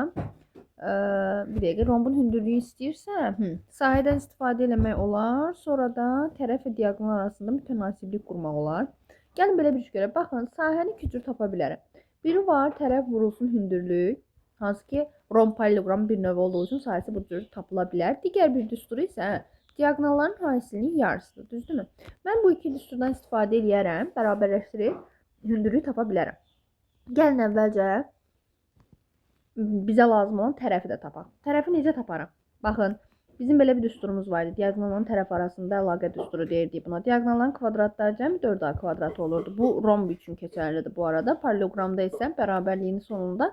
bir dəqiqə, rombun hündürlüyü istəyirsə, sahədən istifadə eləmək olar. Sonra da tərəf və diagonal arasında mütənasiblik qurmaq olar. Gəlin belə bir şey görək. Baxın, sahəni iki cür tapa bilərəm. Biri var, tərəf vurulsun hündürlük. Hansı ki, romb paralleloqramın bir növü olduğu üçün sahəsi bu cür tapıla bilər. Digər bir düsturu isə diagonalların hasilinin yarısıdır, düzdürmü? Mən bu iki düsturdan istifadə edərəm, bərabərləşdirib hündürlüyü tapa bilərəm. Gəlin əvvəlcə bizə lazım olan tərəfi də tapaq. Tərəfi necə taparım? Baxın, bizim belə bir düsturumuz var idi. Diagonalların tərəf arasında əlaqə düsturu deyirdik buna. Diagonalların kvadratları cəmi 4A kvadratı olurdu. Bu romb üçün keçərlidir bu arada. Paraleloqramda isə bərabərliyin sonunda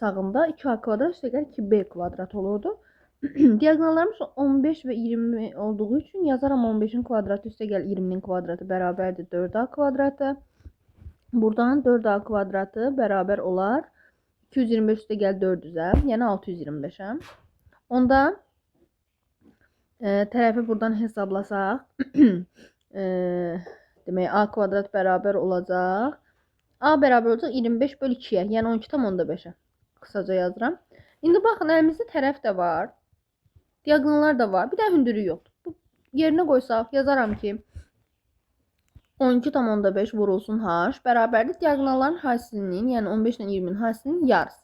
sağında 2A kvadrat üstəgəl 2B kvadrat olurdu. Diagonallarımız 15 ve 20 olduğu için yazaram 15'in kvadratı üstə gəl 20'nin kvadratı bərabərdir 4a kvadratı. Buradan 4a kvadratı bərabər olar 225 üstə gəl 400'ə, yəni 625'ə. Onda tərəfi buradan hesablasaq, demək a kvadrat bərabər olacaq. A bərabər olacaq 25 bölü 2'yə, yəni 12,5'ə. Qısaca yazıram. İndi baxın, əlimizdə tərəf də var. Diagonallar da var. Bir də hündürü yoxdur. Bu yerinə qoysaq yazaram ki 12,5 vurulsun h bərabərdir diagonalların hasilinin, yəni 15 ilə 20'nin hasilinin yarısı.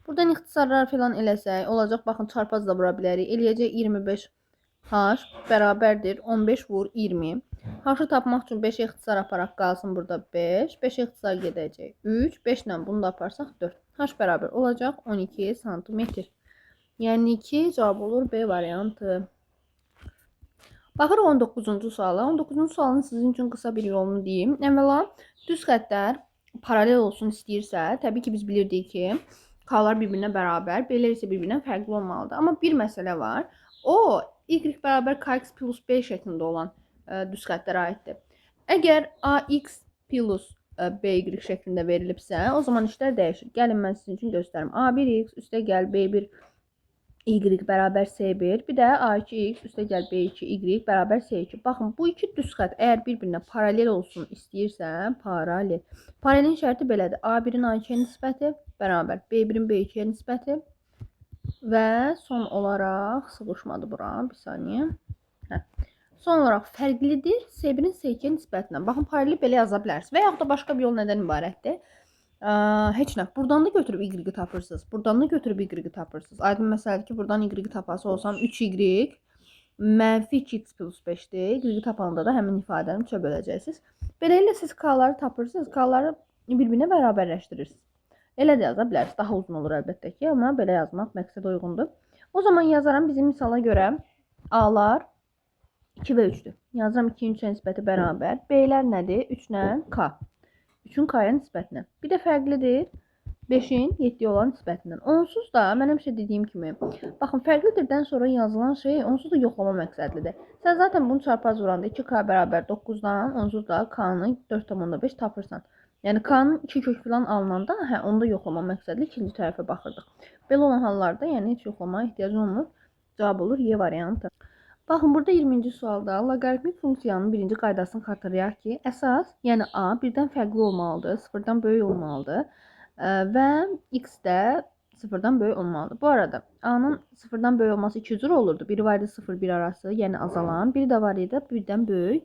Buradan ixtisarlar falan eləsək olacaq. Baxın, çarpaz da vura bilərik. Eləyəcək 25 h bərabərdir 15 vur 20. H-ı tapmaq üçün 5 ixtisar aparaq qalsın burada 5. 5 ixtisar gedəcək 3. 5 ilə bunu da aparsaq 4. H bərabər olacaq 12 santimetr. Yəni ki cavab olur B variantı. Baxırıq 19-cu suala. 19-cu sualın sizin üçün qısa bir yolunu deyim. Əvvəla düz xəttlər paralel olsun istəyirsə, təbii ki biz bilirdik ki K-lar bir-birinə bərabər, B-lər isə bir-birindən fərqli olmalıdır. Amma bir məsələ var. O y bərabər kx plus b şəklində olan düz xəttlərə aiddir. Əgər ax plus by şəklində verilibsə, o zaman işlər dəyişir. Gəlin mən sizin üçün göstərim. A1x üstə gəl b1 y bərabər c1, bir də a2x üstə gəl b2y bərabər c2. Baxın, bu iki düz xətt əgər bir-birinə paralel olsun istəyirsən, paralel. Paralelin şərti belədir. A1-in a2-yə nisbəti bərabər b1-in b2-yə nisbəti və son olaraq sıvışmadı bura, bir saniyə. Son olaraq fərqlidir c1-in c2-yə nisbətinə. Baxın, paraleli belə yaza bilərsiniz və yaxud da başqa bir yol nədən ibarətdir? Heç nə. Buradan da götürüb y tapırsınız. Buradan da götürüb y tapırsınız. Aydın məsələdir ki, buradan y tapası olsam 3y mənfi 2x plus 5'dir. Y tapanda da həmin ifadəni 3'ə böləcəksiniz. Beləliklə siz k-ları tapırsınız. K-ları bir-birinə bərabərləşdirirsiniz. Elə də yaza bilərsiniz. Daha uzun olur əlbəttə ki, amma belə yazmaq məqsədə uyğundur. O zaman yazaram bizim misala görə a-lar 2 və 3'dür. Yazıram 2'nin 3'ə nisbəti bərabər. B-lər nədir? 3 ilə k. 3'ün k-ya nisbətinə. Bir də fərqlidir 5'in 7'yə olan nisbətindən. Onsuz da mən həmişə dediyim kimi, baxın, fərqlidirdən sonra yazılan şey onsuz da yoxlama məqsədlidir. Sən zaten bunu çarpaz vuranda 2k bərabər 9'dan onsuz da k-nı 4,5 tapırsan. Yəni k-nın 2 kök falan alınanda, onda yoxlama məqsədli ikinci tərəfə baxırdıq. Belə olan hallarda yəni heç yoxlamaya ehtiyac olmur. Cavab olur Y variantı. Baxın, burada 20-ci sualda loqaritmik funksiyanın birinci qaydasını xatırlayaq ki, əsas, yəni a birdən fərqli olmalıdır, sıfırdan böyük olmalıdır və x də sıfırdan böyük olmalıdır. Bu arada a-nın sıfırdan böyük olması iki cür olurdu. Biri var idi 0-1 arası, yəni azalan, biri də var idi birdən böyük,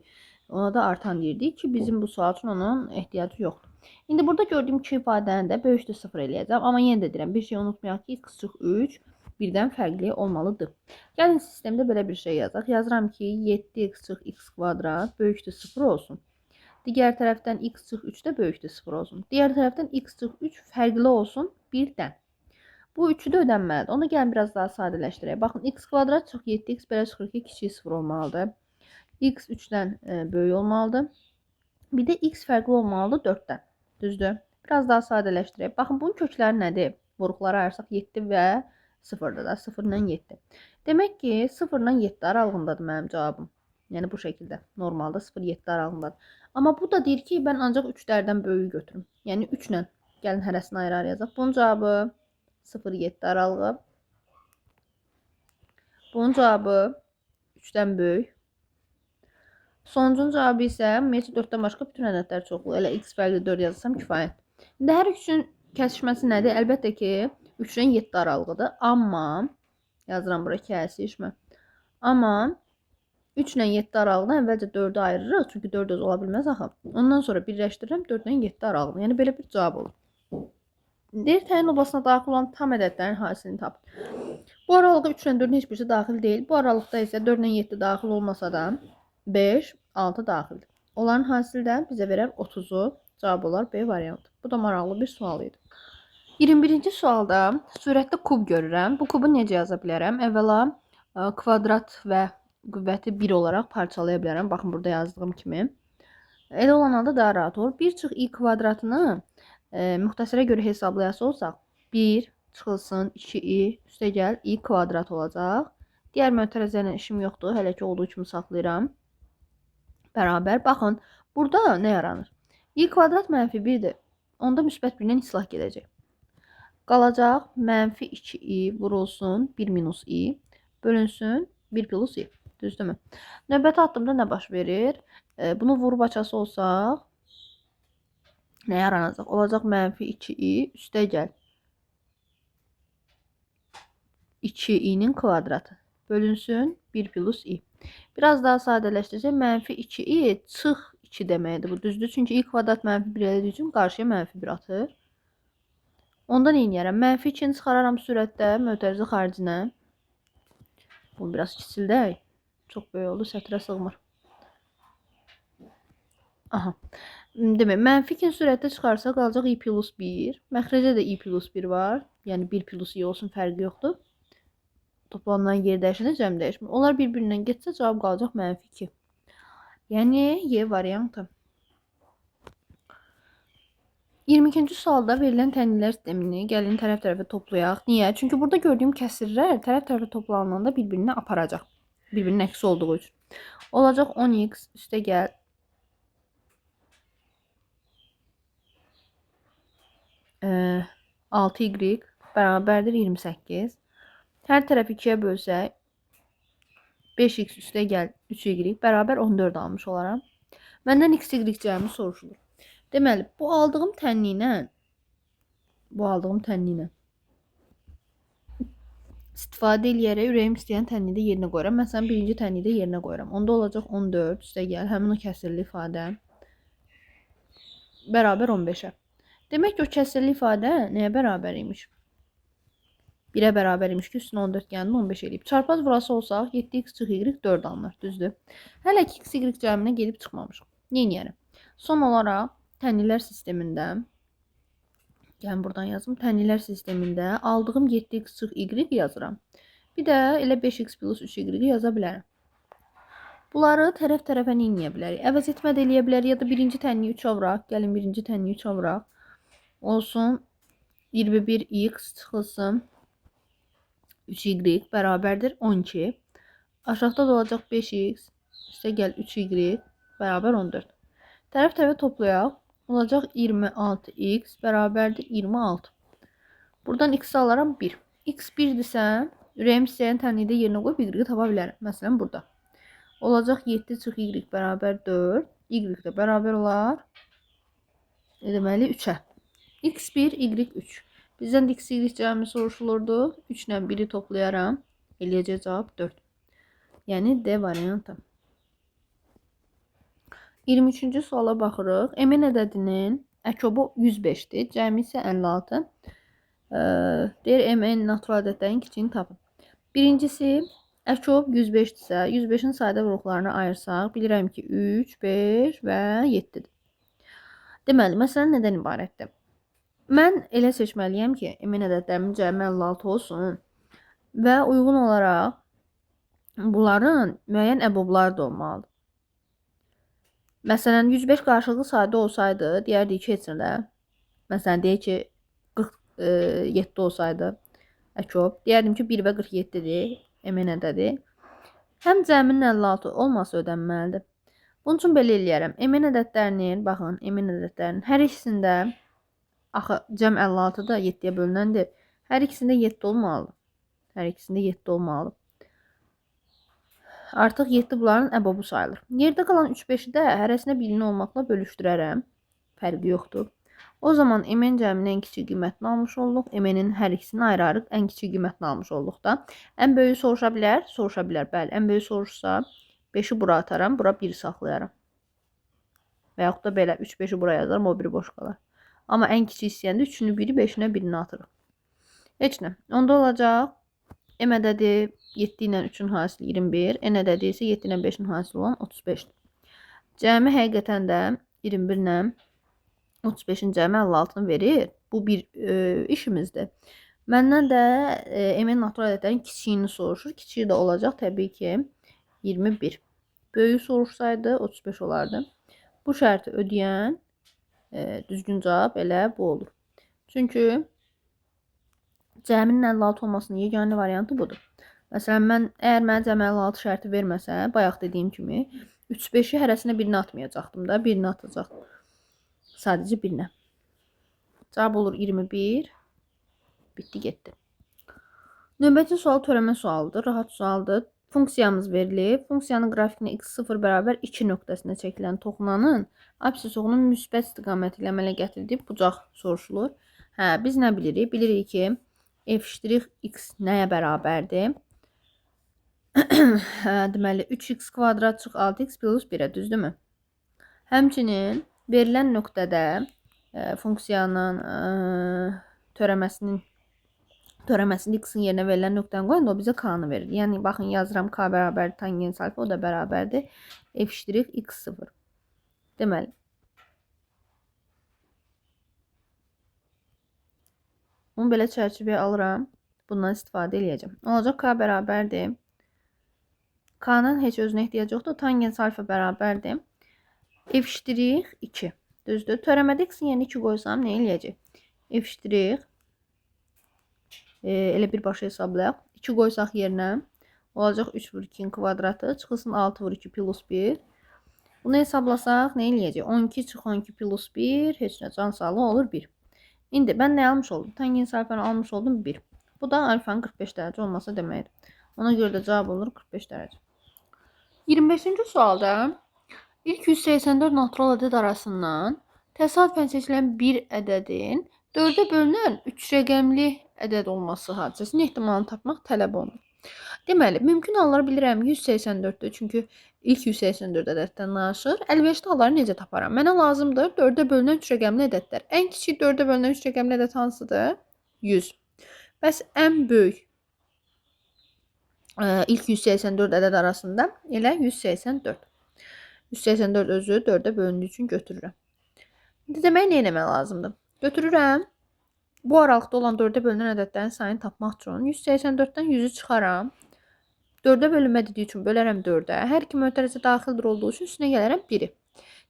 ona da artan deyirdik ki, bizim bu sual üçün onun ehtiyacı yoxdur. İndi burada gördüyüm iki ifadəni də böyükdür 0 eləyəcəm, amma yenə də deyirəm, bir şey unutmayaq ki, x çıxı 3 birdən fərqli olmalıdır. Gəlin sistemdə belə bir şey yazaq. Yazıram ki 7x çıx x kvadrat böyükdür 0 olsun. Digər tərəfdən x çıx 3 də böyükdür 0 olsun. Digər tərəfdən x çıx 3 fərqli olsun 1-dən. Bu 3'ü də ödənməlidir. Onu gəlin biraz daha sadələşdirək. Baxın, x kvadrat çıx 7x belə çıxır ki kiçik 0 olmalıdır. X 3'dən böyük olmalıdır. Bir də x fərqli olmalıdır 4'dən. Düzdür? Biraz daha sadələşdirək. Baxın, bunun kökləri nədir? Vuruqları ayırsaq 7 və 0'da da 0 ilə 7. Demək ki 0 ilə 7 aralığındadır mənim cavabım. Yəni bu şəkildə. Normalda 0-7 aralığındadır. Amma bu da deyir ki mən ancaq 3'lərdən böyüyü götürüm. Yəni 3 ilə. Gəlin hərəsini ayrı-ayrı yazaq. Bunun cavabı 0-7 aralığı. Bunun cavabı 3'dən böyük. Sonuncunun cavabı isə ümumiyyətlə 4'dən başqa bütün ədədlər çoxluğu. Elə x fərqli 4 yazsam kifayət. İndi hər üçün kəsişməsi nədir? Əlbəttə ki 3'dən 7 aralığıdır. Amma yazıram bura kəsişmə. Amma 3 ilə 7 aralığını əvvəlcə 4'ə ayırırıq. Çünki 4 öz ola bilməz axı. Ondan sonra birləşdirirəm 4 ilə 7 aralığını. Yəni belə bir cavab olur. Deyir təyin obasına daxil olan tam ədədlərin hasilini tap. Bu aralıqda 3 ilə 4'ün heç birisi daxil deyil. Bu aralıqda isə 4 ilə 7 daxil olmasa da 5, 6 daxildir. Onların hasili də bizə verər 30'u. Cavab olar B variantı. Bu da maraqlı bir sual idi. 21-ci sualda surətdə kub görürəm. Bu kubu necə yaza bilərəm? Əvvəla kvadrat və qüvvəti 1 olaraq parçalaya bilərəm. Baxın, burada yazdığım kimi. Elə olan halda daha rahat olur. 1 çıx i kvadratını müxtəsərə görə hesablayası olsaq, 1 çıxılsın 2i üstə gəl i kvadrat olacaq. Digər mötərizə ilə işim yoxdur. Hələ ki olduğu kimi saxlayıram. Bərabər. Baxın, burada nə yaranır? I kvadrat mənfi 1-dir. Onda müsbət 1-dən islah gedəcək. Qalacaq mənfi 2i vurulsun 1 minus i bölünsün 1 plus i. Düzdürmü? Növbəti addımda nə baş verir? Bunu vurub açası olsaq nə yaranacaq? Olacaq mənfi 2i üstə gəl 2i'nin kvadratı bölünsün 1 plus i. Biraz daha sadələşdirsək mənfi 2i çıx 2 deməkdir. Bu düzdür. Çünki i kvadrat mənfi 1 elədiyi üçün qarşıya mənfi 1 atır. Ondan neyniyərəm? Mənfi 2-ni çıxararam sürətdə mötərizə xaricinə. Bunu biraz kiçildək. Çox böyük oldu. Sətrə sığmır. Aha. Demək, mənfi 2-ni sürətdə çıxarsa qalacaq i plus 1. Məxrəcə də i plus 1 var. Yəni 1 plus i olsun, fərqi yoxdur. Toplamdan yer dəyişəndə cəm dəyişmir. Onlar bir-birindən getsə cavab qalacaq mənfi 2. Yəni Y variantı. 22-ci sualda verilən tənliklər sistemini gəlin tərəf-tərəfə toplayaq. Niyə? Çünki burada gördüyüm kəsirlər tərəf-tərəfə toplananda bir-birini aparacaq. Bir-birinin əksi olduğu üçün. Olacaq 10x üstə gəl 6y bərabərdir 28. Hər tərəfi 2-yə bölsək 5x üstə gəl 3y bərabər 14 almış olaram. Məndən x, y cəmi soruşulur. Deməli, bu aldığım tənliklə istifadə eləyərək ürəyim istəyən tənlikdə yerinə qoyuram. Məsələn, birinci tənlikdə yerinə qoyuram. Onda olacaq 14 üstə gəl həmin o kəsirli ifadə bərabər 15-ə. Demək ki, o kəsirli ifadə nəyə bərabər imiş? 1-ə bərabər imiş ki, üstünə 14 gəlini 15 eləyib. Çarpaz vurası olsaq 7x çıx y 4 alınır, düzdür? Hələ ki, x, y cəminə gedib çıxmamışıq. Neyniyərəm? Son olaraq tənliklər sistemində, yəni buradan yazım, tənliklər sistemində aldığım 7x çıx y yazıram. Bir də elə 5x plus 3y yaza bilərəm. Bunları tərəf-tərəfə neynəyə bilərik? Əvəz etmə də eləyə bilərik, ya da birinci tənliyi 3-ə vuraq. Gəlin birinci tənliyi 3-ə vuraq. Olsun 21x çıxılsın 3y bərabərdir 12. Aşağıda da olacaq 5x üstə gəl 3y bərabər 14. Tərəf-tərəfə toplayaq. Olacaq 26x bərabərdir 26. Buradan x alaram 1. X 1-dirsə, ürəyim istəyən tənlikdə yerinə qoyub y tapa bilərəm. Məsələn, burada. Olacaq 7 çıx y bərabər 4. Y də bərabər olar. Deməli 3-ə. x1, y3. Bizdən də x, y cəmi soruşulurdu. 3 ilə 1-i toplayaram. Eləyəcək cavab 4. Yəni D variantı. 23-cü suala baxırıq. Mn ədədinin əkobu 105-dir. Cəmi isə 56. Deyir, Mn natural ədədlərin kiçiyini tapın. Birincisi, əkob 105-dirsə, 105-in sadə vuruqlarını ayırsaq, bilirəm ki, 3, 5 və 7-dir. Deməli, məsələ nədən ibarətdir? Mən elə seçməliyəm ki, Mn ədədlərimin cəmi 56 olsun və uyğun olaraq bunların müəyyən əbobları da olmalıdır. Məsələn, 105 qarşılıqlı sadə olsaydı, deyərdik ki, heç nədə. Məsələn, deyək ki, 47 olsaydı əkob. Deyərdim ki, 1 və 47-dir, Mn ədədi. Həm cəminin 56 olması ödənməlidir. Bunun üçün belə eləyərəm. Mn ədədlərinin, baxın, Mn ədədlərinin hər ikisində, axı, cəm 56-da 7-yə bölünəndir. Hər ikisində 7 olmalıdır. Hər ikisində 7 olmalıdır. Artıq 7 bunların əbobu sayılır. Yerdə qalan 3-5-i də hərəsinə birini olmaqla bölüşdürərəm. Fərqi yoxdur. O zaman Mn cəminin ən kiçik qiymətini almış olduq. Mn-in hər ikisini ayrı-ayrı ən kiçik qiymətini almış olduq da. Ən böyüyü soruşa bilər? Soruşa bilər, bəli. Ən böyüyü soruşsa 5-i bura atarım, bura 1 saxlayaram. Və yaxud da belə 3-5-i bura yazarım, o biri boş qalar. Amma ən kiçik istəyəndə 3-ünü 1-i, 5-inə 1-ini atırıq. Heç nə. Onda olacaq M ədədi 7 ilə 3-ün hasili 21, N ədədi isə 7 ilə 5-in hasili olan 35-dir. Cəmi həqiqətən də 21 ilə 35-in cəmi 56-ını verir. Bu bir işimizdir. Məndən də M-in natural ədədlərin kiçiyini soruşur. Kiçiyi də olacaq təbii ki 21. Böyüyü soruşsaydı 35 olardı. Bu şərti ödəyən düzgün cavab elə bu olur. Çünki Cəminin 56 olmasının yeganə variantı budur. Məsələn, əgər mənə cəmi 56 şərti verməsə, bayaq dediyim kimi 3-5-i hərəsinə birini atmayacaqdım da, birini atacaqdım. Sadəcə birinə. Cavab olur 21. Bitdi, getdi. Növbəti sual törəmə sualıdır, rahat sualdır. Funksiyamız verilib. Funksiyanın qrafikinə x0 bərabər 2 nöqtəsinə çəkilən toxunanın apsis oğlunun müsbət istiqaməti ilə əmələ gətirdiyi bucaq soruşulur. Biz nə bilirik? Bilirik ki, f'(x) nəyə bərabərdir? Deməli, 3x kvadrat çıx 6x plus 1-ə, düzdürmü? Həmçinin verilən nöqtədə funksiyanın törəməsində x-in yerinə verilən nöqtəni qoyanda o bizə k-nı verir. Yəni, baxın, yazıram k bərabər tangens alfa, o da bərabərdir f'(x0). Deməli, bunu belə çərçivəyə alıram. Bundan istifadə edəcəm. Olacaq k bərabərdir. K-nın heç özünə ehtiyac yoxdur. Tangens alfa bərabərdir f'(2). Düzdür. Törəmədə x-in yerinə 2 qoysam nə eləyəcək? f' elə birbaşa hesablayaq. 2 qoysaq yerinə olacaq 3 vur 2-nin kvadratı. Çıxılsın 6 vur 2 plus 1. Bunu hesablasaq nə eləyəcək? 12 çıx 12 plus 1. Heç nə, can sağlığı olur 1. İndi mən nə almış oldum? Tangens alfanı almış oldum 1. Bu da alfanın 45 dərəcə olması deməkdir. Ona görə də cavab olur 45 dərəcə. 25-ci sualda ilk 184 natural ədəd arasından təsadüfən seçilən bir ədədin 4-ə bölünən 3 rəqəmli ədəd olması hadisəsinin ehtimalını tapmaq tələb olunur. Deməli, mümkün halları bilirəm 184-dür. Çünki ilk 184 ədəddən danışır. Əlverişli halları necə taparam? Mənə lazımdır 4-ə bölünən 3 rəqəmli ədədlər. Ən kiçik 4-ə bölünən 3 rəqəmli ədəd hansıdır? 100. Bəs ən böyük ilk 184 ədəd arasında elə 184. 184 özü 4-ə bölündüyü üçün götürürəm. İndi demək, nə etmək lazımdır? Götürürəm. Bu aralıqda olan 4-ə bölünən ədədlərin sayını tapmaq üçün 184-dən 100-ü çıxaram. 4-ə bölünmə dediyi üçün bölərəm 4-ə. Hər iki mötərizə daxildir olduğu üçün üstünə gələrəm 1-i.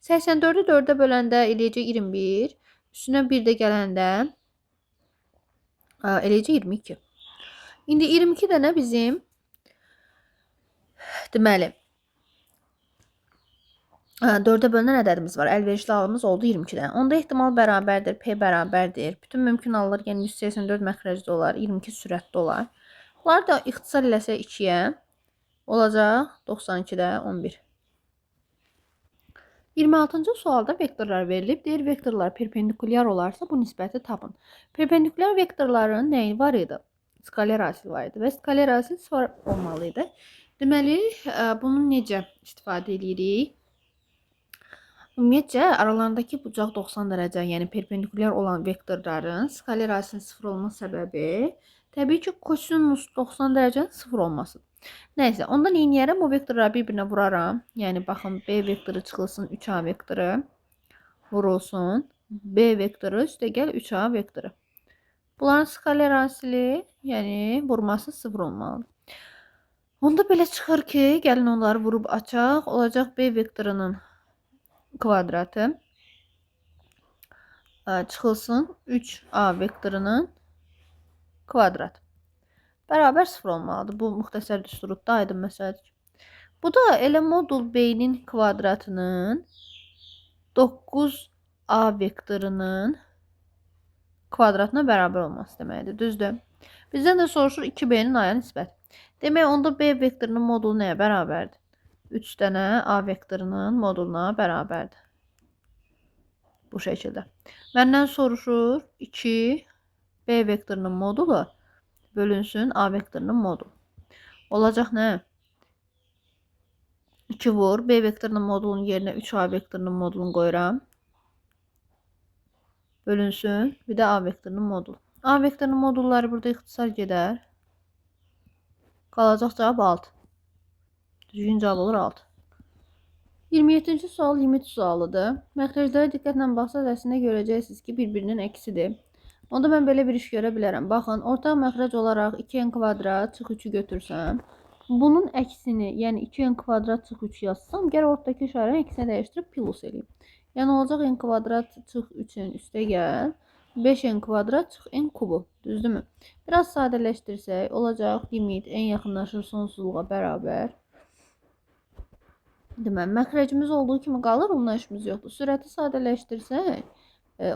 84-ü 4-ə böləndə eləyəcək 21. Üstünə 1 də gələndə eləyəcək 22. İndi 22 dənə bizim deməli 4-ə bölünən ədədimiz var. Əlverişli halımız oldu 22-dən. Onda ehtimal bərabərdir, P bərabərdir. Bütün mümkün hallar, yəni 184 məxrəcdə olar, 22 sürətdə olar. Bunları da ixtisar eləsə 2-yə olacaq 92-də 11. 26-cı sualda vektorlar verilib. Deyir, vektorlar perpendikulyar olarsa bu nisbəti tapın. Perpendikulyar vektorların nəyi var idi? Skaler asil var idi və skaler asil sıfır olmalı idi. Deməli, bunu necə istifadə edirik? Ümumiyyətcə, aralarındakı bucaq 90 dərəcə, yəni perpendikulyar olan vektorların skaler asilinin 0 olma səbəbi təbii ki, kosinus 90 dərəcənin 0 olmasıdır. Nəysə, ondan neyniyərəm? O vektorları bir-birinə vuraram. Yəni, baxın, B vektoru çıxılsın 3A vektoru vurulsun. B vektoru üstə gəl 3A vektoru. Bunların skaler asili, yəni vurması 0 olmalıdır. Onda belə çıxır ki, gəlin onları vurub açaq. Olacaq B vektorunun kvadratı çıxılsın 3A vektorunun kvadratı. Bərabər 0 olmalıdır. Bu müxtəsər düsturda aydın məsələdir. Bu da elə modul B-nin kvadratının 9A vektorunun kvadratına bərabər olması deməkdir. Düzdür. Bizdən də soruşur 2B-nin aya nisbəti. Demək, onda B vektorunun modulu nəyə bərabərdir? 3 dənə A vektorunun moduluna bərabərdir. Bu şəkildə. Məndən soruşur 2 B vektorunun modulu bölünsün A vektorunun modulu. Olacaq nə? 2 vur. B vektorunun modulunun yerinə 3A vektorunun modulunu qoyuram. Bölünsün. Bir də A vektorunun modulu. A vektorunun modulları burada ixtisar gedər. Qalacaq cavab 6. Düzgün cavab olur 6. 27-ci sual limit sualıdır. Məxrəclərə diqqətlə baxsaq əslində görəcəksiniz ki, bir-birinin əksidir. Onda mən belə bir iş görə bilərəm. Baxın, ortaq məxrəc olaraq 2n kvadrat çıx 3-ü götürsəm, bunun əksini, yəni 2n kvadrat çıx 3 yazsam, gəl ortadakı işarəni əksinə dəyişdirib plus eləyim. Yəni olacaq n kvadrat çıx 3-ün üstə gəl. 5n kvadrat çıx n kubu. Düzdürmü? Biraz sadələşdirsək olacaq limit n yaxınlaşır sonsuzluğa bərabər. Deməli, məxrəcimiz olduğu kimi qalır, onunla işimiz yoxdur. Sürəti sadələşdirsək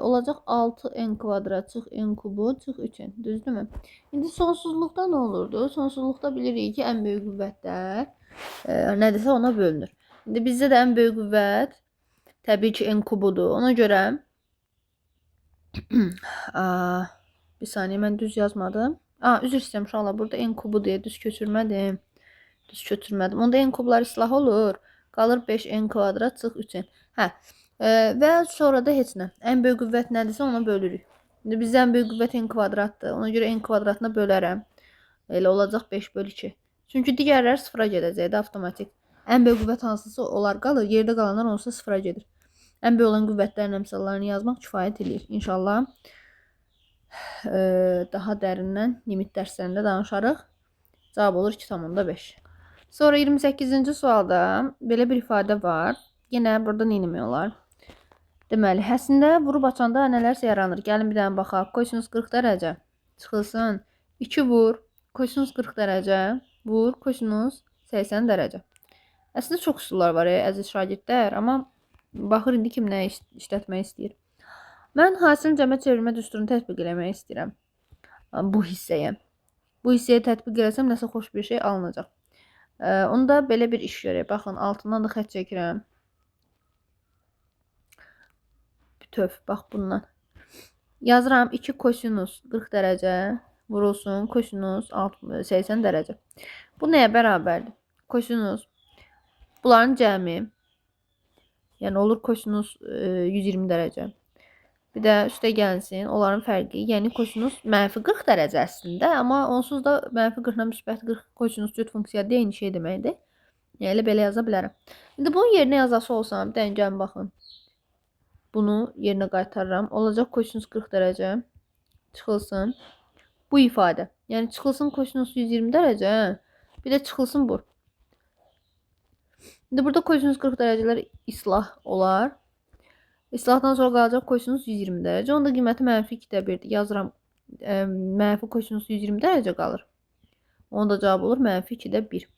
olacaq 6n kvadrat çıx n kubu çıx 3n. Düzdürmü? İndi sonsuzluqda nə olurdu? Sonsuzluqda bilirik ki, ən böyük qüvvətlər nədirsə ona bölünür. İndi bizdə də ən böyük qüvvət təbii ki, n kubudur. Ona görə bir saniyə, mən düz yazmadım. Üzr istəyirəm uşaqlar, burada n kubu deyə düz köçürmədim. Onda n kublar islah olur. Qalır 5n kvadrat çıx 3n. Və sonra da heç nə. Ən böyük qüvvət nədirsə ona bölürük. İndi bizdə ən böyük qüvvət n kvadratdır. Ona görə n kvadratına bölərəm. Elə olacaq 5/2. Çünki digərləri sıfıra gedəcəkdir avtomatik. Ən böyük qüvvət hansısa onlar qalır. Yerdə qalanlar onsuz da sıfıra gedir. Ən böyük olan qüvvətlərin əmsallarını yazmaq kifayət edir. İnşallah daha dərindən limit dərslərində danışarıq. Cavab olur 2,5. Sonra 28-ci sualda belə bir ifadə var. Yenə burada nə etmək olar? Deməli, həsində vurub açanda nələrsə yaranır. Gəlin bir dənə baxaq. Kosinus 40 dərəcə çıxılsın. 2 vur. Kosinus 40 dərəcə. Vur. Kosinus 80 dərəcə. Əslində çox üsullar var əziz şagirdlər. Amma baxır indi kim nə işlətmək istəyir. Mən hasil cəmə çevirmə düsturunu tətbiq eləmək istəyirəm. Bu hissəyə. Bu hissəyə tətbiq eləsəm nəsə xoş bir şey alınacaq. Onda belə bir iş görək. Baxın, altından da xət çəkirəm. Bütöv, bax bundan. Yazıram 2 kosinus 40 dərəcə vurulsun kosinus 80 dərəcə. Bu nəyə bərabərdir? Kosinus. Bunların cəmi. Yəni olur kosinus 120 dərəcə. Bir də üstə gəlsin, onların fərqi. Yəni kosinus mənfi 40 dərəcə əslində. Amma onsuz da mənfi 40-la müsbət 40 kosinus cüt funksiya eyni şey deməkdir. Yəni elə belə yaza bilərəm. İndi bunun yerinə yazası olsam, bir dənə gəlin baxın. Bunu yerinə qaytarıram. Olacaq kosinus 40 dərəcə çıxılsın. Bu ifadə. Yəni çıxılsın kosinus 120 dərəcə. Bir də çıxılsın bu. İndi burada kosinus 40 dərəcələr islah olar. İslahdan sonra qalacaq kosinus 120 dərəcə. Onda qiyməti mənfi 2/1'dir. Yazıram. Mənfi kosinus 120 dərəcə qalır. Onda cavab olur mənfi 2/1.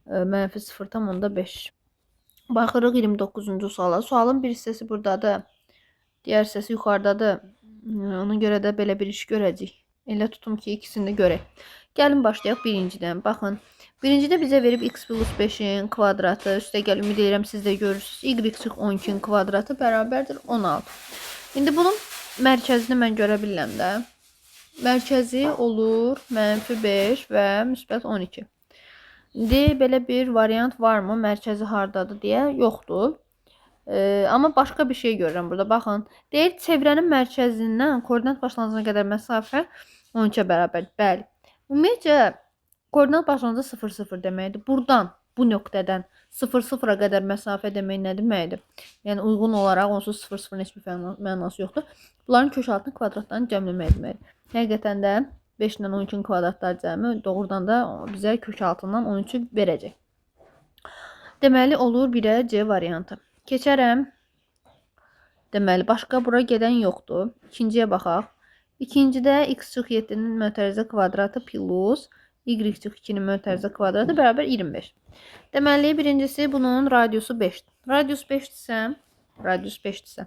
Mənfi 0,5. Baxırıq 29-cu suala. Sualın bir hissəsi buradadır. Digər hissəsi yuxarıdadır. Ona görə də belə bir iş görəcəyik. Elə tutum ki, ikisini də görək. Gəlin başlayaq birincidən. Baxın. Birincidə bizə verib x plus 5'in kvadratı. Üstə gəl, ümid edirəm siz də görürsünüz. Y çıx 12'in kvadratı bərabərdir 16. İndi bunun mərkəzini mən görə bilirəm də. Mərkəzi olur -5 və müsbət 12. İndi belə bir variant varmı? Mərkəzi hardadır deyə yoxdur. Amma başqa bir şey görürəm burada. Baxın. Deyir çevrənin mərkəzindən koordinat başlanğıcına qədər məsafə 12'ə bərabərdir. Bəli. Ümumiyyətcə koordinat başlanğıcı 0, 0 deməkdir. Buradan, bu nöqtədən 0, 0'a qədər məsafə demək nə deməkdir? Yəni uyğun olaraq onsuz 0, 0'ın heç bir mənası yoxdur. Bunların köşaltını kvadratlarını cəmləmək deməkdir. Həqiqətən də 5 ilə 12'nin kvadratlar cəmi doğrudan da bizə köşaltından 13'ü verəcək. Deməli olur 1'ə C variantı. Keçərəm. Deməli başqa bura gedən yoxdur. İkinciyə baxaq. İkincidə x çıx 7'nin mötərizə kvadratı plus y çıx 2'nin mötərizə kvadratı bərabər 25. Deməli birincisi bunun radiusu 5'dir. Radius 5'dirsə,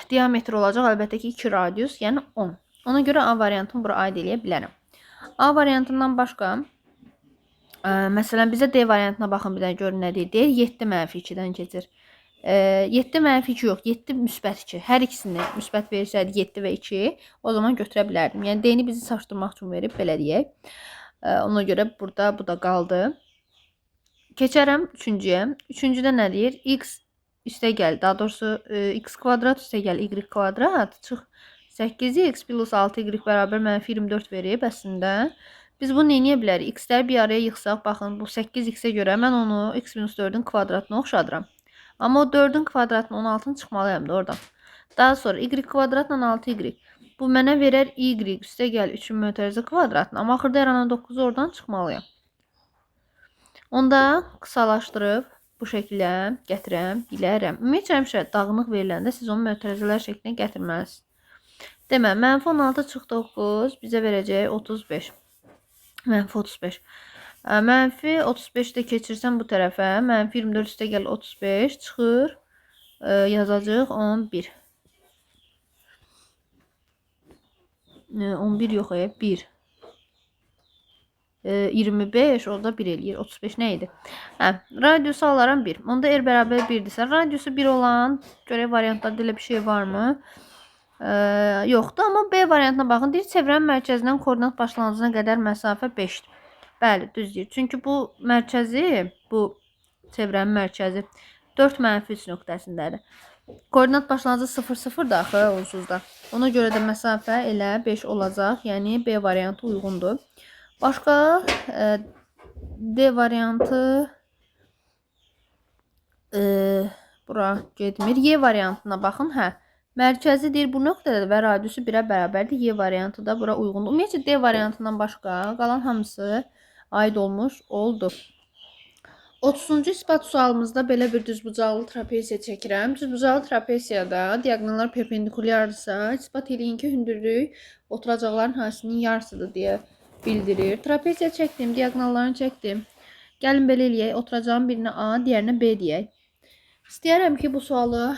diametr olacaq əlbəttə ki 2 radius, yəni 10. Ona görə A variantını bura aid eləyə bilərəm. A variantından başqa məsələn bizə D variantına baxın bir dənə görün nə deyir. Deyir 7 -2'dən keçir. 7 -2 yox, 7 müsbət 2. Hər ikisini müsbət versəydi 7 və 2, o zaman götürə bilərdim. Yəni D-ni bizi çaşdırmaq üçün verib, belə deyək. Ona görə burada bu da qaldı. Keçərəm üçüncüyə. Üçüncüdə nə deyir? X üstə gəl, daha doğrusu x kvadrat üstə gəl y kvadrat çıx 8x plus 6y bərabər -24 verib əslində. Biz bunu eləyə bilərik? X'ləri bir araya yıxsaq, baxın bu 8x'ə görə mən onu x minus 4'ün kvadratına oxşadıram. Amma o 4'ün kvadratını 16'ın çıxmalıyam da oradan. Daha sonra y kvadratla 6y. Bu mənə verər y üstə gəl 3'ün mötərizə kvadratını. Amma axırda yaranan 9'u oradan çıxmalıyam. Onda qısalaşdırıb bu şəkildə gətirə bilərəm. Ümumiyyətlə həmişə dağınıq veriləndə siz onu mötərizələr şəklinə gətirməlisiniz. Demə, -16 çıx 9 bizə verəcək 35. -35. -35 də keçirsən bu tərəfə. -24 üstə gəl 35 çıxır. Yazacaq 11. 11 yox, 1. 25 orada 1 eləyir. 35 nə idi? Radiusu alaram 1. Onda r bərabər 1-dirsə, radiusu 1 olan görək variantlarda elə bir şey varmı? Yoxdur, amma B variantına baxın. Deyir, çevrənin mərkəzindən koordinat başlanğıcına qədər məsafə 5-dir. Bəli, düz deyir. Çünki bu mərkəzi, bu çevrənin mərkəzi 4 -3 nöqtəsindədir. Koordinat başlanğıcı 0, 0 da axı onsuzda. Ona görə də məsafə elə 5 olacaq. Yəni B variantı uyğundur. Başqa D variantı bura getmir. Y variantına baxın. Mərkəzi deyir bu nöqtədə və radiusu 1-ə bərabərdir. Y variantı da bura uyğundur. Ümumiyyətlə D variantından başqa qalan hamısı aid olmuş oldu. 30-cu isbat sualımızda belə bir düzbucaqlı trapesiya çəkirəm. Düzbucaqlı trapesiyada diaqonallar perpendikulyardırsa, isbat eləyin ki, hündürlük oturacaqların haisinin yarısıdır deyə bildirir. Trapesiya çəkdim, diaqonallarını çəkdim. Gəlin belə eləyək. Oturacağın birinə A, digərinə B deyək. İstəyərəm ki, bu sualı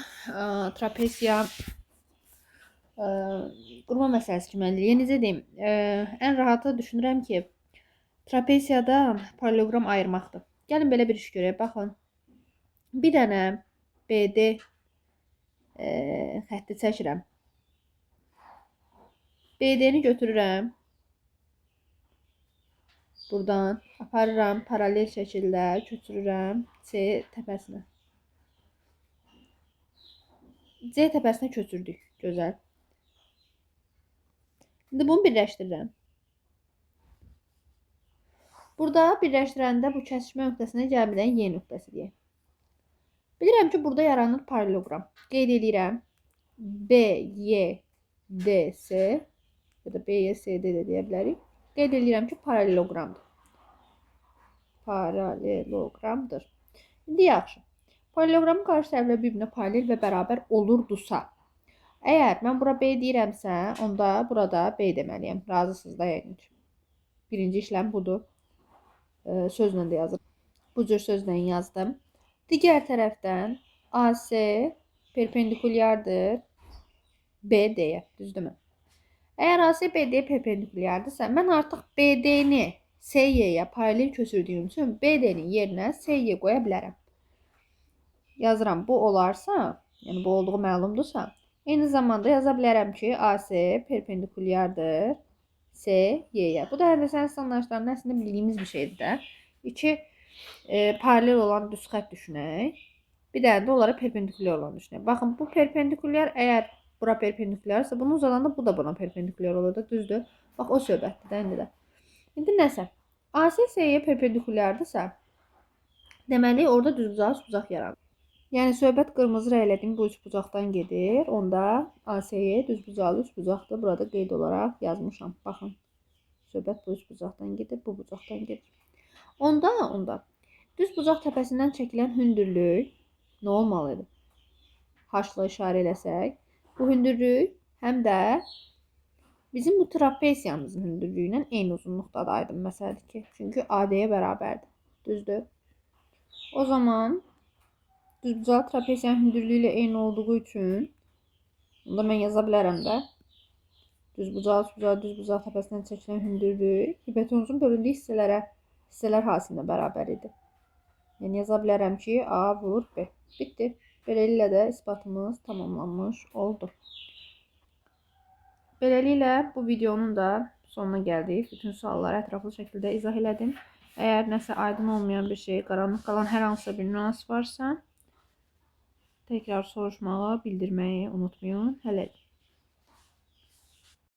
trapesiya qurma məsələsi kimi əldə edək. Necə deyim? Ən rahatı düşünürəm ki, trapesiyada paraleloqram ayırmaqdır. Gəlin belə bir iş görək. Baxın. Bir dənə BD xətti çəkirəm. BD-ni götürürəm. Buradan aparıram paralel şəkildə köçürürəm C təpəsinə. C təpəsinə köçürdük. Gözəl. İndi bunu birləşdirirəm. Burada birləşdirəndə bu kəsişmə nöqtəsinə gəl bilən Y nöqtəsi deyək. Bilirəm ki, burada yaranır paraleloqram. Qeyd edirəm. BYDC ya da BYSD də deyə bilərik. Qeyd edirəm ki, paraleloqramdır. Paraleloqramdır. İndi yaxşı. Paraleloqramın qarşı tərəfləri bir-birinə paralel və bərabər olurdusa, əgər mən bura B deyirəmsə, onda burada B deməliyəm. Razısınız da yəqin ki. Birinci işləm budur. Sözlə də yazırım. Bu cür sözlə yazdım. Digər tərəfdən AC perpendikulyardır BD-yə. Düzdürmü? Əgər AC BD-yə perpendikulyardırsa, mən artıq BD-ni SY-yə paralel köçürdüyüm üçün BD-nin yerinə SY qoya bilərəm. Yazıram. Bu olarsa, yəni bu olduğu məlumdursa, eyni zamanda yaza bilərəm ki, AC perpendikulyardır SY-yə. Bu da həndəsənin standartlarının əslində bildiyimiz bir şeydir də. İki paralel olan düz xətt düşünək. Bir dənə də onlara perpendikulyar olan düşünək. Baxın, bu perpendikulyar əgər bura perpendikulyarsa, bunu uzadanda bu da buna perpendikulyar olur da, düzdür. Bax, o söhbətdir də indi də. İndi nəsə? AC SY-yə perpendikulyardırsa, deməli, orada düzbucaq yaranır. Yəni, söhbət qırmızı rəylədiyim bu üç bucaqdan gedir. Onda AC-yə düzbucaqlı üç bucaqdır. Burada qeyd olaraq yazmışam. Baxın, söhbət bu üç bucaqdan gedir, bu bucaqdan gedir. Onda düzbucaq təpəsindən çəkilən hündürlük nə olmalıdır? H-la işarə eləsək, bu hündürlük həm də bizim bu trapesiyamızın hündürlüyü ilə eyni uzunluqdadır, aydın məsələdir ki. Çünki AD-yə bərabərdir. Düzdür? O zaman düzbucaq trapesiyanın hündürlüyü ilə eyni olduğu üçün onda mən yaza bilərəm də. Düzbucaq təpəsindən çəkilən hündürlük hipotenuzun bölündüyü hissələr hasilində bərabər idi. Yəni yaza bilərəm ki, A vur B. Bitdi. Beləliklə də isbatımız tamamlanmış oldu. Beləliklə bu videonun da sonuna gəldik. Bütün sualları ətraflı şəkildə izah elədim. Əgər nəsə aydın olmayan bir şey, qaranlıq qalan hər hansısa bir nüans varsa, təkrar soruşmağı, bildirməyi unutmayın. Hələlik.